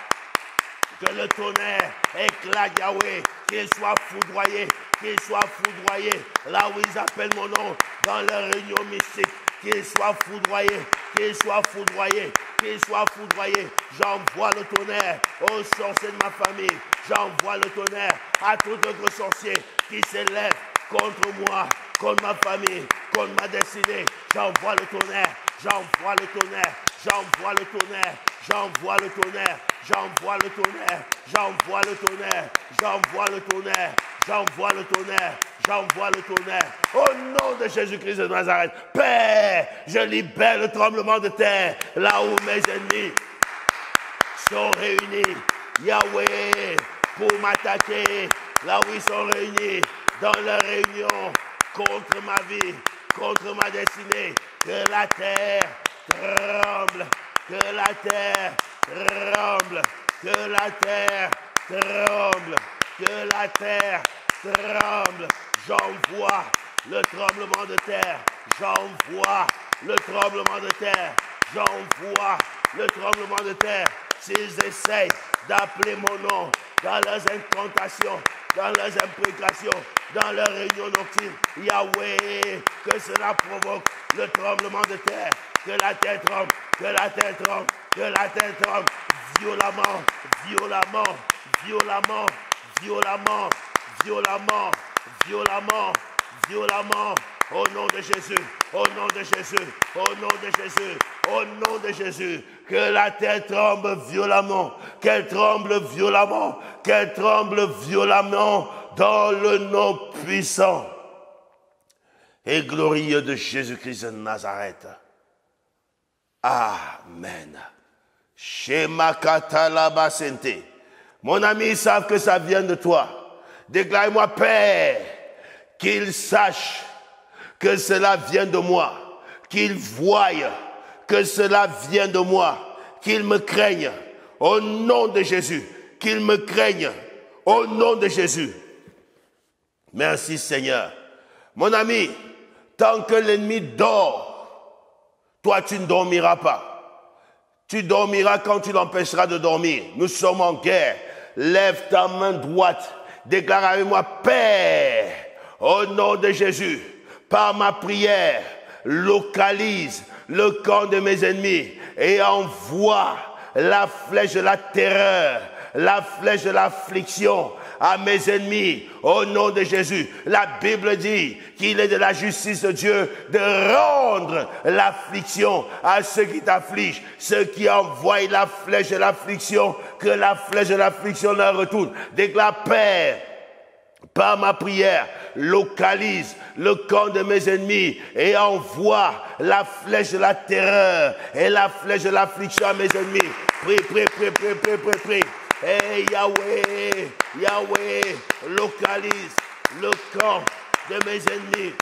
Que le tonnerre éclate, Yahweh, qu'ils soient foudroyés, qu'ils soient foudroyés, là où ils appellent mon nom, dans leur réunion mystique, qu'ils soient foudroyés, qu'ils soient foudroyés, qu'ils soient foudroyés. J'envoie le tonnerre aux sorciers de ma famille, j'envoie le tonnerre à tout autre sorcier qui s'élève contre moi, contre ma famille, contre ma destinée. J'envoie le tonnerre, j'envoie le tonnerre, j'envoie le tonnerre, j'envoie le tonnerre, j'envoie le tonnerre, j'envoie le tonnerre, j'envoie le tonnerre, j'envoie le tonnerre, j'envoie le tonnerre. Au nom de Jésus-Christ de Nazareth, Père, je libère le tremblement de terre là où mes ennemis sont réunis. Yahweh, pour m'attaquer, là où ils sont réunis, dans leur réunion, contre ma vie, contre ma destinée, que la terre tremble, que la terre tremble, que la terre tremble, que la terre tremble. J'envoie le tremblement de terre, j'envoie le tremblement de terre, j'envoie le tremblement de terre. S'ils essayent d'appeler mon nom dans leurs incantations, dans leurs imprécations, dans leurs réunions nocturnes, Yahweh, que cela provoque le tremblement de terre, que la terre tremble, que la terre tremble, que la terre tremble, violemment, violemment, violemment, violemment, violemment, violemment, violemment, au nom de Jésus, au nom de Jésus, au nom de Jésus, au nom de Jésus, que la terre tremble violemment, qu'elle tremble violemment, qu'elle tremble violemment dans le nom puissant et glorieux de Jésus-Christ de Nazareth. Amen. Shema Katalaba Sente. Mon ami, ils savent que ça vient de toi. Déclare-moi, Père, qu'ils sachent que cela vient de moi, qu'ils voient que cela vient de moi, qu'ils me craignent au nom de Jésus, qu'ils me craignent au nom de Jésus. Merci Seigneur. Mon ami, tant que l'ennemi dort, toi tu ne dormiras pas. Tu dormiras quand tu l'empêcheras de dormir. Nous sommes en guerre. Lève ta main droite, déclare avec moi, Père, au nom de Jésus, par ma prière, localise le camp de mes ennemis et envoie la flèche de la terreur, la flèche de l'affliction à mes ennemis, au nom de Jésus. La Bible dit qu'il est de la justice de Dieu de rendre l'affliction à ceux qui t'affligent, ceux qui envoient la flèche de l'affliction, que la flèche de l'affliction leur retourne. Déclare, Père, par ma prière, localise le camp de mes ennemis et envoie la flèche de la terreur et la flèche de l'affliction à mes ennemis. Prie, prie, prie, prie, prie, prie, prie. Hey Yahweh, Yahweh, localise le camp de mes ennemis,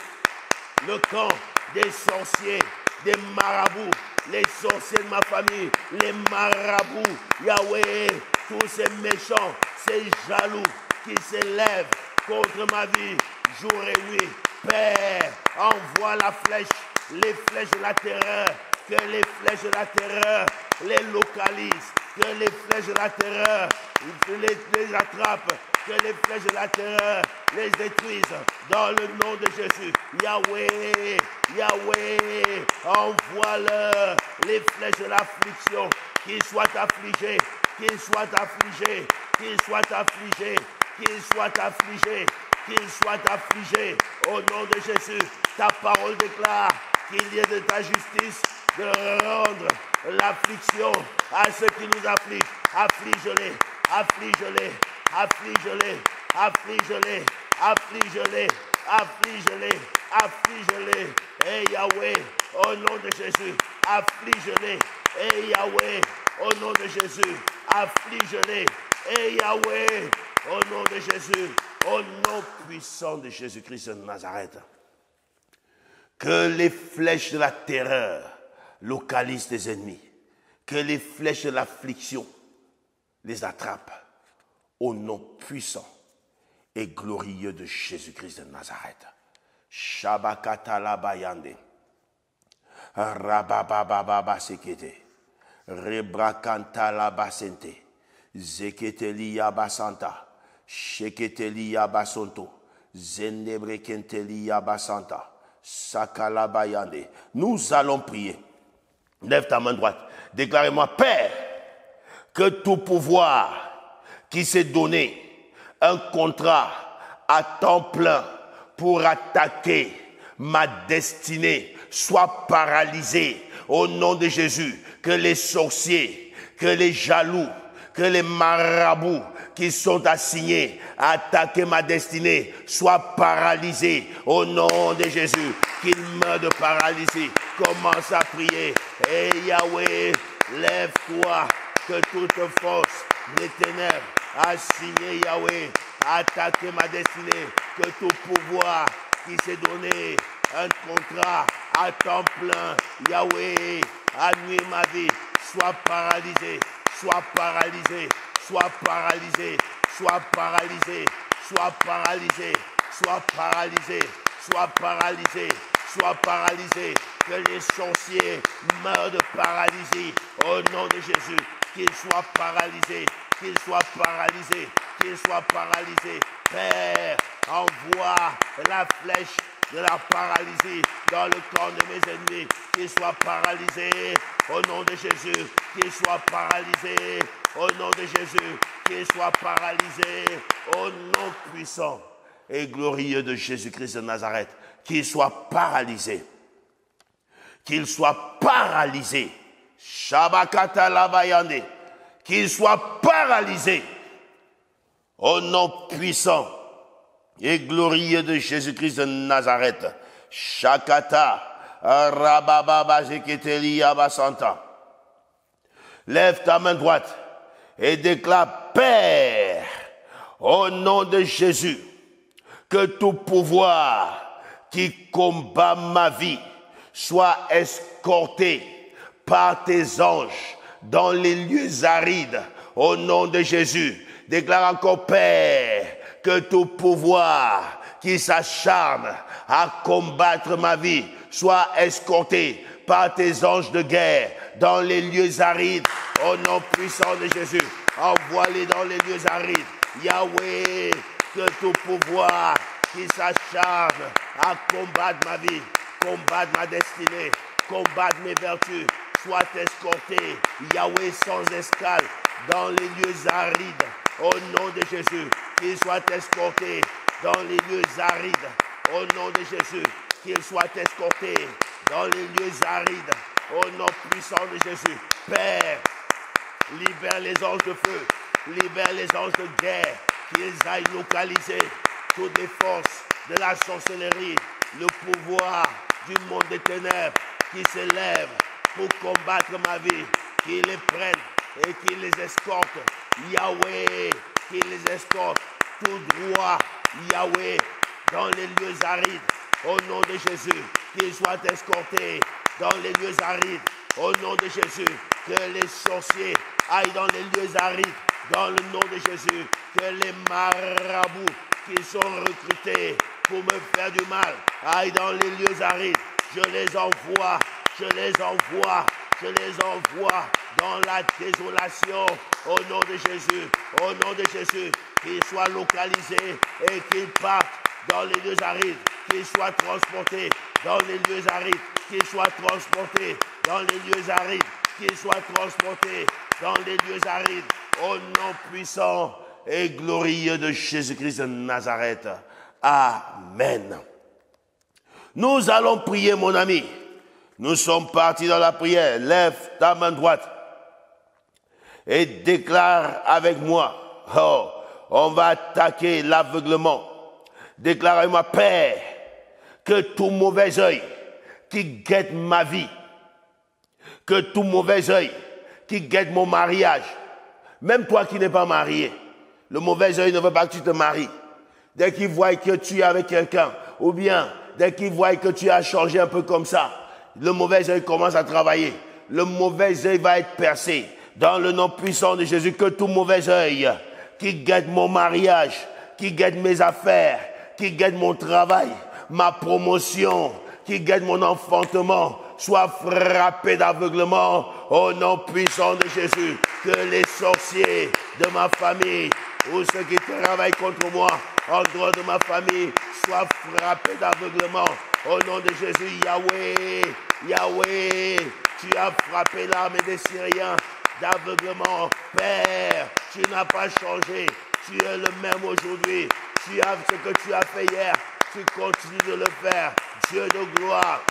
le camp des sorciers, des marabouts, les sorciers de ma famille, les marabouts, Yahweh, tous ces méchants, ces jaloux qui s'élèvent contre ma vie, jour et nuit. Père, envoie la flèche, les flèches de la terreur, que les flèches de la terreur les localisent, que les flèches de la terreur les attrapent, que les flèches de la terreur les détruisent dans le nom de Jésus. Yahweh, Yahweh, envoie-leur les flèches de l'affliction, qu'ils soient affligés, qu'ils soient affligés, qu'ils soient affligés, qu'ils soient affligés, qu'ils soient affligés au nom de Jésus. Ta parole déclare qu'il y ait de ta justice de rendre l'affliction à ceux qui nous affligent. Afflige-les, afflige-les, afflige-les, afflige-les, afflige-les, afflige-les, afflige-les. Et Yahweh, au nom de Jésus, afflige-les. Et Yahweh, au nom de Jésus, afflige-les. Et Yahweh, au nom de Jésus, au nom puissant de Jésus-Christ de Nazareth, que les flèches de la terreur localisent tes ennemis, que les flèches de l'affliction les attrapent, au nom puissant et glorieux de Jésus-Christ de Nazareth. Shabakata bayande, rabababa sekete, rebrakanta la basente, zeketeli yabasanta, sheketeli yabasonto, zendebrekenteli yabasanta. Sakalabayande. Nous allons prier. Lève ta main droite. Déclarez-moi, Père, que tout pouvoir qui s'est donné un contrat à temps plein pour attaquer ma destinée soit paralysé au nom de Jésus. Que les sorciers, que les jaloux, que les marabouts qui sont assignés à attaquer ma destinée soient paralysés au nom de Jésus. Qu'ils meurent de paralysie. Commence à prier. Et Yahweh, lève-toi, que toute force des ténèbres assignée, Yahweh, à attaquer ma destinée, que tout pouvoir qui s'est donné un contrat à temps plein, Yahweh, à nuire ma vie, soit paralysé, soit paralysé, soit paralysé, soit paralysé, soit paralysé, soit paralysé, soit paralysé, soit paralysé, que les sorciers meurent de paralysie au nom de Jésus, qu'ils soient paralysés, qu'ils soient paralysés, qu'ils soient paralysés. Père, envoie la flèche de la paralysie dans le corps de mes ennemis, qu'ils soient paralysés au nom de Jésus, qu'ils soient paralysés au nom de Jésus, qu'ils soient paralysés au nom puissant et glorieux de Jésus-Christ de Nazareth, qu'ils soient paralysés, qu'ils soient paralysés, Shabakata labayande, qu'ils soient paralysés au nom puissant et glorieux de Jésus-Christ de Nazareth. Shakata, Rabababa, Zeketeli, Yabasanta. Lève ta main droite et déclare, Père, au nom de Jésus, que tout pouvoir qui combat ma vie soit escorté par tes anges dans les lieux arides, au nom de Jésus. Déclare encore, Père, que tout pouvoir qui s'acharne à combattre ma vie soit escorté par tes anges de guerre dans les lieux arides, au nom puissant de Jésus. Envoie-les dans les lieux arides. Yahweh, que tout pouvoir qui s'acharne à combattre ma vie, combattre ma destinée, combattre mes vertus, soit escorté, Yahweh, sans escale, dans les lieux arides, au nom de Jésus, qu'il soit escorté dans les lieux arides, au nom de Jésus, qu'il soit escorté dans les lieux arides, au nom puissant de Jésus. Père, libère les anges de feu, libère les anges de guerre, qu'ils aillent localiser toutes les forces de la sorcellerie, le pouvoir du monde des ténèbres qui s'élève pour combattre ma vie, qu'ils les prennent et qu'ils les escortent. Yahweh, qu'ils les escortent tout droit, Yahweh, dans les lieux arides, au nom de Jésus, qu'ils soient escortés dans les lieux arides. Au nom de Jésus, que les sorciers aillent dans les lieux arides. Dans le nom de Jésus, que les marabouts qui sont recrutés pour me faire du mal aillent dans les lieux arides. Je les envoie dans la désolation. Au nom de Jésus, qu'ils soient localisés et qu'ils partent dans les lieux arides, qu'ils soient transportés dans les lieux arides, qu'ils soient transportés dans les lieux arides, qu'ils soient transportés dans les lieux arides. Au nom puissant et glorieux de Jésus-Christ de Nazareth. Amen. Nous allons prier, mon ami. Nous sommes partis dans la prière. Lève ta main droite et déclare avec moi. Oh, on va attaquer l'aveuglement. Déclare avec moi, Père, que tout mauvais œil qui guette ma vie, que tout mauvais œil qui guette mon mariage, même toi qui n'es pas marié, le mauvais œil ne veut pas que tu te maries. Dès qu'il voit que tu es avec quelqu'un, ou bien dès qu'il voit que tu as changé un peu comme ça, le mauvais œil commence à travailler. Le mauvais œil va être percé. Dans le nom puissant de Jésus, que tout mauvais œil qui guette mon mariage, qui guette mes affaires, qui guette mon travail, ma promotion, qui guette mon enfantement, soit frappé d'aveuglement au nom puissant de Jésus. Que les sorciers de ma famille ou ceux qui travaillent contre moi en dehors de ma famille soient frappés d'aveuglement au nom de Jésus. Yahweh, tu as frappé l'armée des Syriens d'aveuglement. Père, tu n'as pas changé. Tu es le même aujourd'hui. Tu as ce que tu as fait hier. Tu continues de le faire. Dieu de gloire,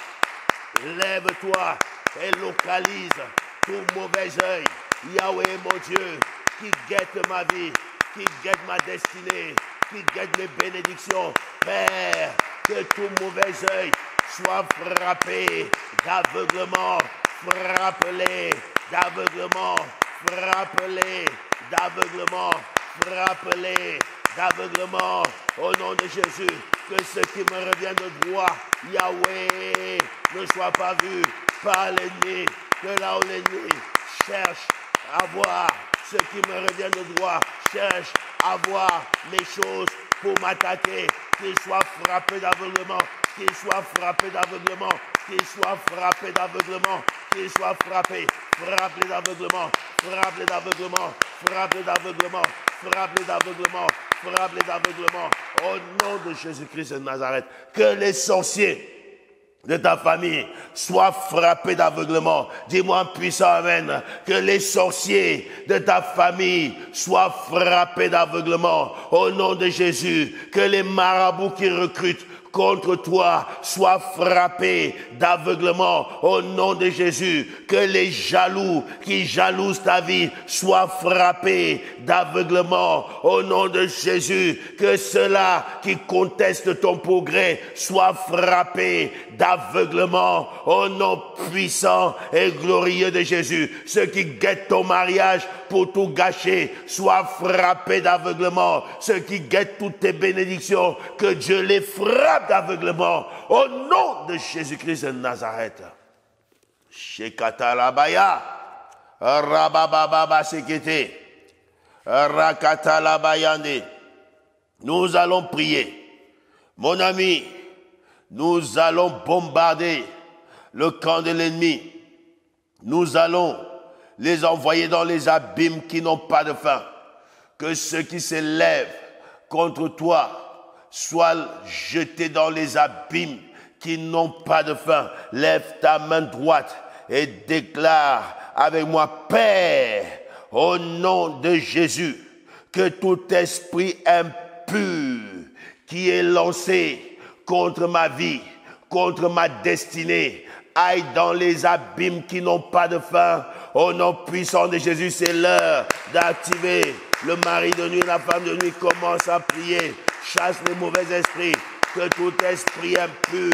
lève-toi et localise tout mauvais œil. Yahweh, mon Dieu, qui guette ma vie, qui guette ma destinée, qui guette mes bénédictions. Père, que tout mauvais œil soit frappé d'aveuglement. Frappe-les d'aveuglement. Frappe-les d'aveuglement. Frappe-les d'aveuglement. Au nom de Jésus, que ce qui me revient de droit, Yahweh, ne soit pas vu par l'ennemi. Que là où l'ennemi cherche à voir ce qui me revient de droit, cherche à voir mes choses pour m'attaquer, qu'il soit frappé d'aveuglement, qu'il soit frappé d'aveuglement, qu'il soit frappé d'aveuglement, qu'il soit frappé, frappé d'aveuglement, frappé d'aveuglement, frappé d'aveuglement, frappé d'aveuglement, frappé d'aveuglement, au nom de Jésus-Christ de Nazareth. Que les sorciers de ta famille soient frappés d'aveuglement. Dis-moi un puissant amen. Que les sorciers de ta famille soient frappés d'aveuglement. Au nom de Jésus, que les marabouts qui recrutent contre toi soient frappés d'aveuglement au nom de Jésus. Que les jaloux qui jalousent ta vie soient frappés d'aveuglement au nom de Jésus. Que ceux-là qui contestent ton progrès soient frappés d'aveuglement au nom puissant et glorieux de Jésus. Ceux qui guettent ton mariage pour tout gâcher soient frappés d'aveuglement. Ceux qui guettent toutes tes bénédictions, que Dieu les frappe d'aveuglement au nom de Jésus-Christ de Nazareth. Shekatalabaya, Rabababa Sekete, Rakatalabayande. Nous allons prier. Mon ami, nous allons bombarder le camp de l'ennemi. Nous allons les envoyer dans les abîmes qui n'ont pas de fin. Que ceux qui s'élèvent contre toi soient jetés dans les abîmes qui n'ont pas de fin. Lève ta main droite et déclare avec moi, Père, au nom de Jésus, que tout esprit impur qui est lancé contre ma vie, contre ma destinée, aille dans les abîmes qui n'ont pas de fin. Au nom puissant de Jésus, c'est l'heure d'activer le mari de nuit, la femme de nuit. Commence à prier. Chasse les mauvais esprits. Que tout esprit impur,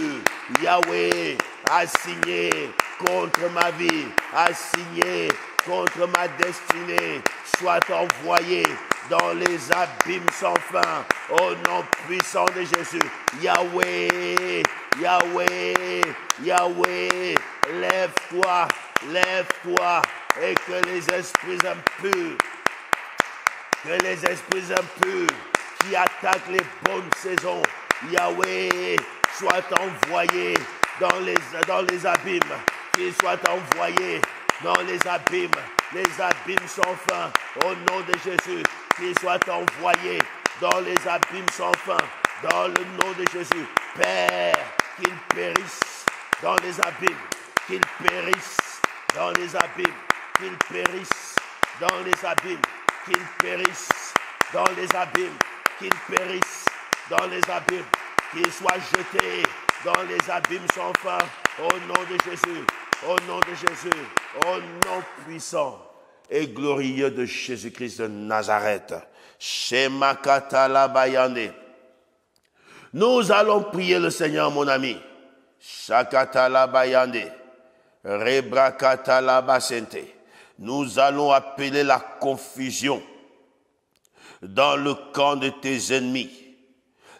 Yahweh, a signé contre ma vie, a signé contre ma destinée, soit envoyé dans les abîmes sans fin. Au nom puissant de Jésus. Yahweh, Yahweh, Yahweh, lève-toi, lève-toi, et que les esprits impurs, qui attaquent les bonnes saisons, Yahweh, soient envoyés dans les abîmes, qu'ils soient envoyés dans les abîmes sans fin, au nom de Jésus, qu'ils soient envoyés dans les abîmes sans fin, dans le nom de Jésus. Père, qu'ils périssent dans les abîmes, qu'ils périssent dans les abîmes, qu'ils périssent dans les abîmes, qu'ils périssent dans les abîmes, qu'ils périssent dans les abîmes, qu'ils soient jetés dans les abîmes sans fin, au nom de Jésus, au nom de Jésus, au nom puissant et glorieux de Jésus-Christ de Nazareth. Shema Katala Bayande. Nous allons prier le Seigneur, mon ami. Shakatala Bayande. Rebrakatala Basente. Nous allons appeler la confusion dans le camp de tes ennemis.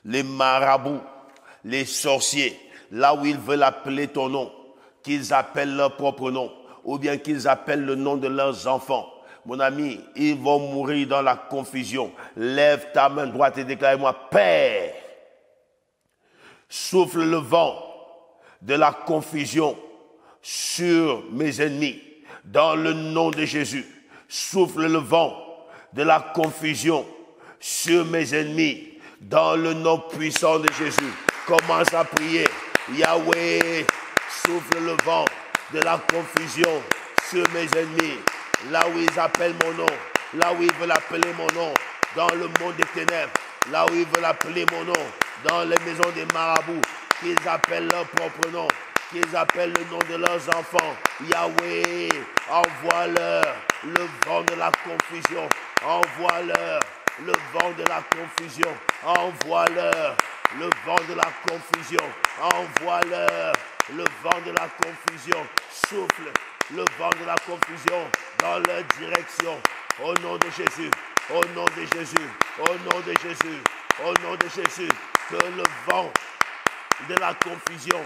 Les marabouts, les sorciers, là où ils veulent appeler ton nom, qu'ils appellent leur propre nom, ou bien qu'ils appellent le nom de leurs enfants. Mon ami, ils vont mourir dans la confusion. Lève ta main droite et déclare-moi, Père, souffle le vent de la confusion sur mes ennemis, dans le nom de Jésus. Souffle le vent de la confusion sur mes ennemis, dans le nom puissant de Jésus. Commence à prier. Yahweh, souffle le vent de la confusion sur mes ennemis, là où ils appellent mon nom, là où ils veulent appeler mon nom, dans le monde des ténèbres, là où ils veulent appeler mon nom, dans les maisons des marabouts, qu'ils appellent leur propre nom, qu'ils appellent le nom de leurs enfants. Yahweh, envoie-leur le vent de la confusion, envoie-leur le vent de la confusion, envoie-leur le vent de la confusion, envoie-leur le vent de la confusion, souffle le vent de la confusion dans leur direction, au nom de Jésus, au nom de Jésus, au nom de Jésus, au nom de Jésus, que le vent de la confusion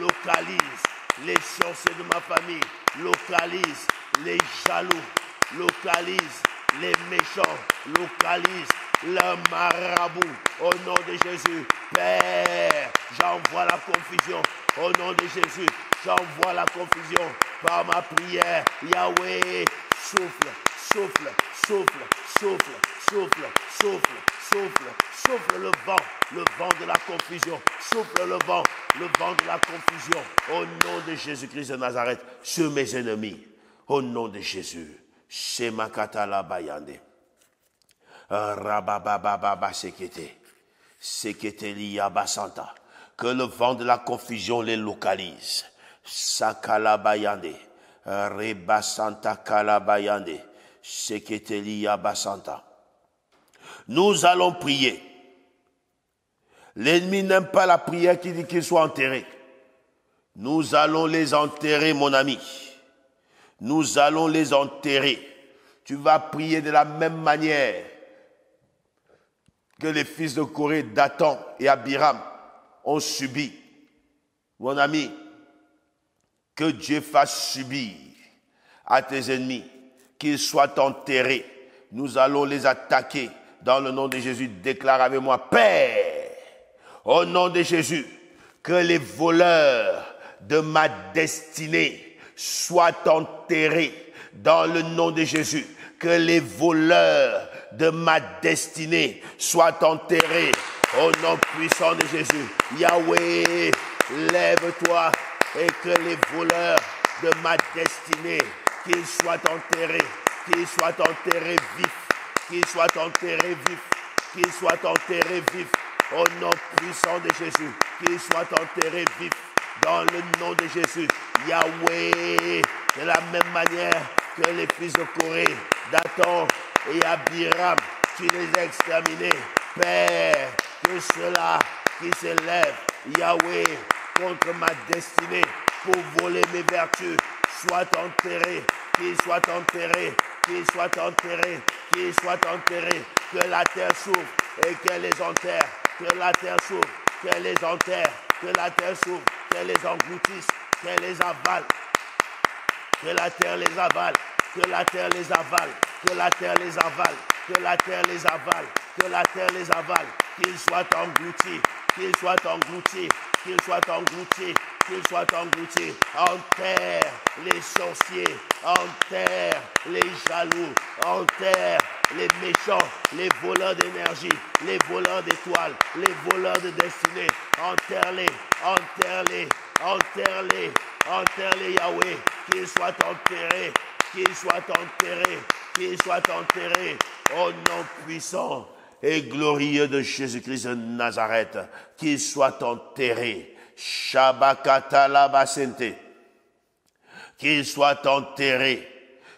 localise les sorciers de ma famille, localise les jaloux, localise les méchants, localise le marabout, au nom de Jésus. Père, j'envoie la confusion, au nom de Jésus, j'envoie la confusion par ma prière. Yahweh, souffle, souffle, souffle, souffle, souffle, souffle, souffle, souffle le vent de la confusion, souffle le vent de la confusion, au nom de Jésus-Christ de Nazareth, sur mes ennemis, au nom de Jésus. Shema Katala Bayande. Rababababa Sekete. Sekete Liya Basanta. Que le vent de la confusion les localise. Sakala Bayande. Rebasanta Kalabayande. Sekete Liya Basanta. Nous allons prier. L'ennemi n'aime pas la prière qui dit qu'il soit enterré. Nous allons les enterrer, mon ami. Nous allons les enterrer. Tu vas prier de la même manière que les fils de Corée, Dathan et Abiram ont subi. Mon ami, que Dieu fasse subir à tes ennemis, qu'ils soient enterrés. Nous allons les attaquer dans le nom de Jésus. Déclare avec moi, Père, au nom de Jésus, que les voleurs de ma destinée soient enterrés dans le nom de Jésus. Que les voleurs de ma destinée soient enterrés au nom puissant de Jésus. Yahweh, lève-toi et que les voleurs de ma destinée, qu'ils soient enterrés vifs, qu'ils soient enterrés vifs, qu'ils soient enterrés vifs au nom puissant de Jésus, qu'ils soient enterrés vifs dans le nom de Jésus. Yahweh, de la même manière que les fils de Corée, Dathan et Abiram, tu les as exterminés. Père, que ceux-là qui s'élèvent, Yahweh, contre ma destinée, pour voler mes vertus, soient enterrés, qu'ils soient enterrés, qu'ils soient enterrés, qu'ils soient enterrés, que la terre s'ouvre et qu'elle les enterre, que la terre s'ouvre, qu'elle les enterre, que la terre s'ouvre, qu'elle les engloutisse, qu'elle les avale, que la terre les avale, que la terre les avale, que la terre les avale, que la terre les avale, que la terre les avale, qu'ils soient engloutis, qu'ils soient engloutis, qu'ils soient engloutis, qu'ils soient engloutis. Enterre les sorciers, enterre les jaloux, enterre les méchants, les voleurs d'énergie, les voleurs d'étoiles, les voleurs de destinée. Enterre-les, enterre-les, enterre-les, enterre-les, Yahweh, qu'ils soient enterrés, qu'ils soient enterrés, qu'ils soient enterrés au nom puissant et glorieux de Jésus-Christ de Nazareth, qu'ils soient enterrés. Shabakatalabasente, qu'ils soient enterrés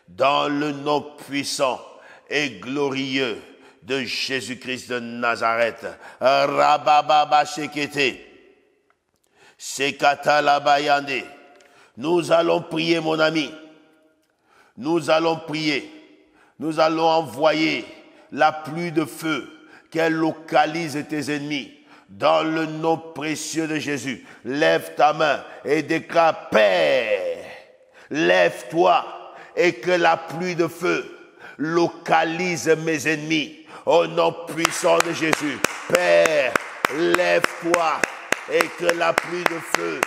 dans le nom puissant et glorieux de Jésus-Christ de Nazareth. Rabababashekete, Sekatalabayande. Nous allons prier, mon ami. Nous allons prier. Nous allons envoyer la pluie de feu qu'elle localise tes ennemis. Dans le nom précieux de Jésus, lève ta main et déclare: Père, lève-toi et que la pluie de feu localise mes ennemis. Au nom puissant de Jésus, Père, lève-toi et que la pluie de feu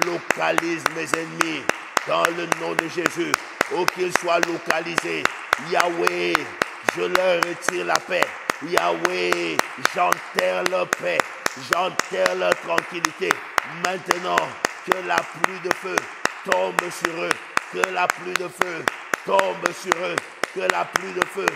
localise mes ennemis. Dans le nom de Jésus, où qu'ils soient localisés, Yahweh, je leur retire la paix. Yahweh, j'enterre leur paix, j'enterre leur tranquillité. Maintenant, que la pluie de feu tombe sur eux, que la pluie de feu tombe sur eux, que la pluie de feu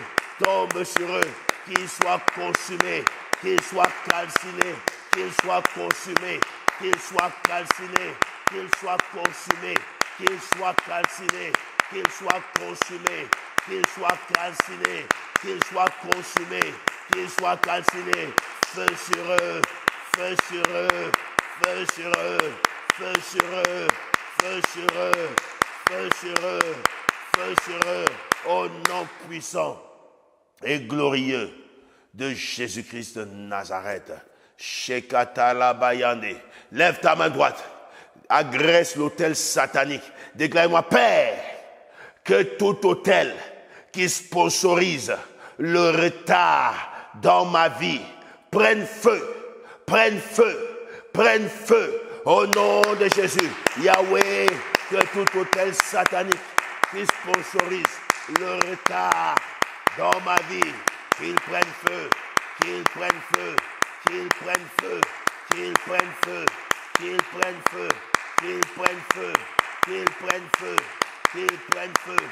tombe sur eux, qu'ils soient consumés, qu'ils soient calcinés, qu'ils soient consumés, qu'ils soient calcinés, qu'ils soient consumés, qu'ils soient calcinés, qu'ils soient consumés, qu'ils soient calcinés, qu'ils soient consumés, qu'ils soient calcinés. Feu sur eux, feu sur eux, feu sur eux, feu sur eux, feu sur eux, feu sur eux, feu sur eux, au nom puissant et glorieux de Jésus-Christ de Nazareth. Shekatalabayande. Lève ta main droite, agresse l'autel satanique. Déclare-moi: Père, que tout autel qui sponsorise le retard dans ma vie prenne feu, prenne feu, prenne feu, au nom de Jésus. Yahweh, que tout autel satanique qui sponsorise le retard dans ma vie, qu'il prenne feu, qu'il prenne feu, qu'il prenne feu, qu'il prenne feu, qu'il prenne feu, qu'il prenne feu, qu'il prenne feu, qu'il prenne feu,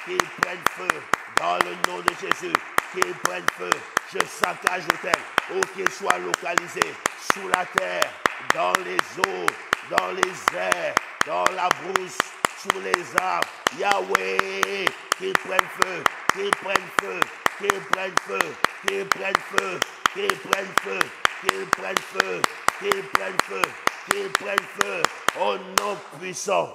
qu'il prenne feu, dans le nom de Jésus, qu'il prenne feu. Je saccage l'autel, où qu'il soit localisé, sous la terre, dans les eaux, dans les airs, dans la brousse, sous les arbres. Yahweh, qu'il prenne feu, qu'il prenne feu, qu'il prenne feu, qu'il prenne feu, qu'il prenne feu, qu'il prenne feu, qu'il prenne feu, qu'il prenne feu, au nom puissant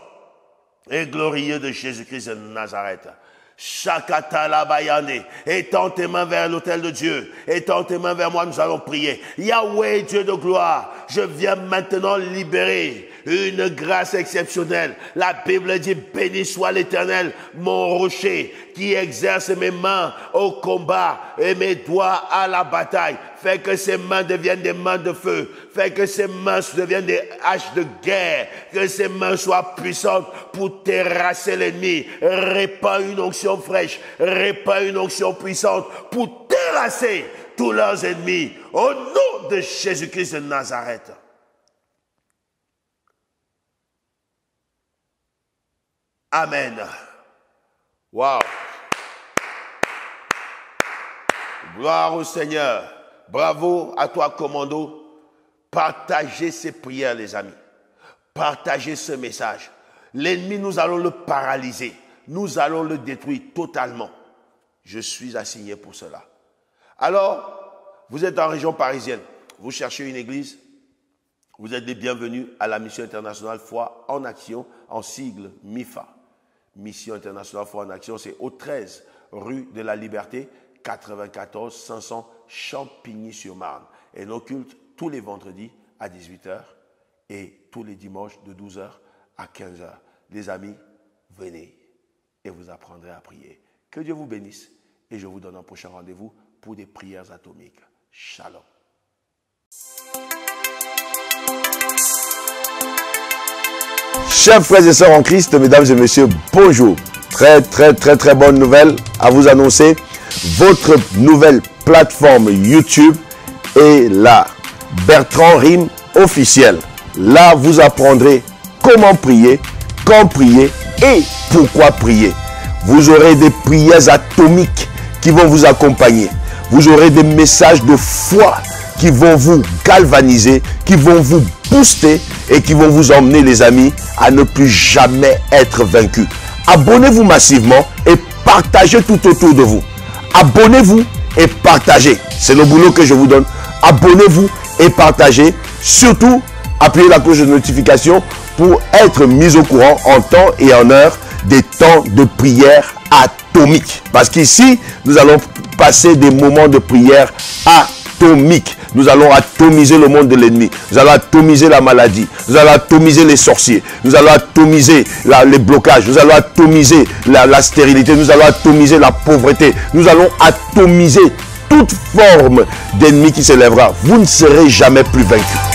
et glorieux de Jésus-Christ de Nazareth. Shakatalabayande. Étends tes mains vers l'autel de Dieu. Étends tes mains vers moi, nous allons prier. Yahweh, Dieu de gloire, je viens maintenant libérer une grâce exceptionnelle. La Bible dit: béni soit l'Éternel, mon rocher, qui exerce mes mains au combat et mes doigts à la bataille. Fais que ses mains deviennent des mains de feu. Fais que ses mains deviennent des haches de guerre. Que ses mains soient puissantes pour terrasser l'ennemi. Répands une onction fraîche. Répands une onction puissante pour terrasser tous leurs ennemis. Au nom de Jésus-Christ de Nazareth. Amen. Wow. Gloire au Seigneur. Bravo à toi, commando. Partagez ces prières, les amis. Partagez ce message. L'ennemi, nous allons le paralyser. Nous allons le détruire totalement. Je suis assigné pour cela. Alors, vous êtes en région parisienne. Vous cherchez une église. Vous êtes les bienvenus à la Mission internationale Foi en Action, en sigle MIFA. Mission internationale Foi en Action, c'est au 13 rue de la Liberté, 94 500 Champigny-sur-Marne. Et nos cultes tous les vendredis à 18 h et tous les dimanches de 12 h à 15 h. Les amis, venez et vous apprendrez à prier. Que Dieu vous bénisse et je vous donne un prochain rendez-vous pour des prières atomiques. Shalom. Chers frères et sœurs en Christ, mesdames et messieurs, bonjour. Très bonne nouvelle à vous annoncer. Votre nouvelle plateforme YouTube est là. Bertrand Rime officiel. Là, vous apprendrez comment prier, quand prier et pourquoi prier. Vous aurez des prières atomiques qui vont vous accompagner. Vous aurez des messages de foi qui vont vous galvaniser, qui vont vous booster et qui vont vous emmener, les amis, à ne plus jamais être vaincus. Abonnez-vous massivement et partagez tout autour de vous. Abonnez-vous et partagez. C'est le boulot que je vous donne. Abonnez-vous et partagez. Surtout, appuyez la cloche de notification pour être mis au courant en temps et en heure des temps de prière atomique. Parce qu'ici, nous allons passer des moments de prière atomique. Nous allons atomiser le monde de l'ennemi. Nous allons atomiser la maladie. Nous allons atomiser les sorciers. Nous allons atomiser les blocages. Nous allons atomiser la stérilité. Nous allons atomiser la pauvreté. Nous allons atomiser toute forme d'ennemi qui s'élèvera. Vous ne serez jamais plus vaincus.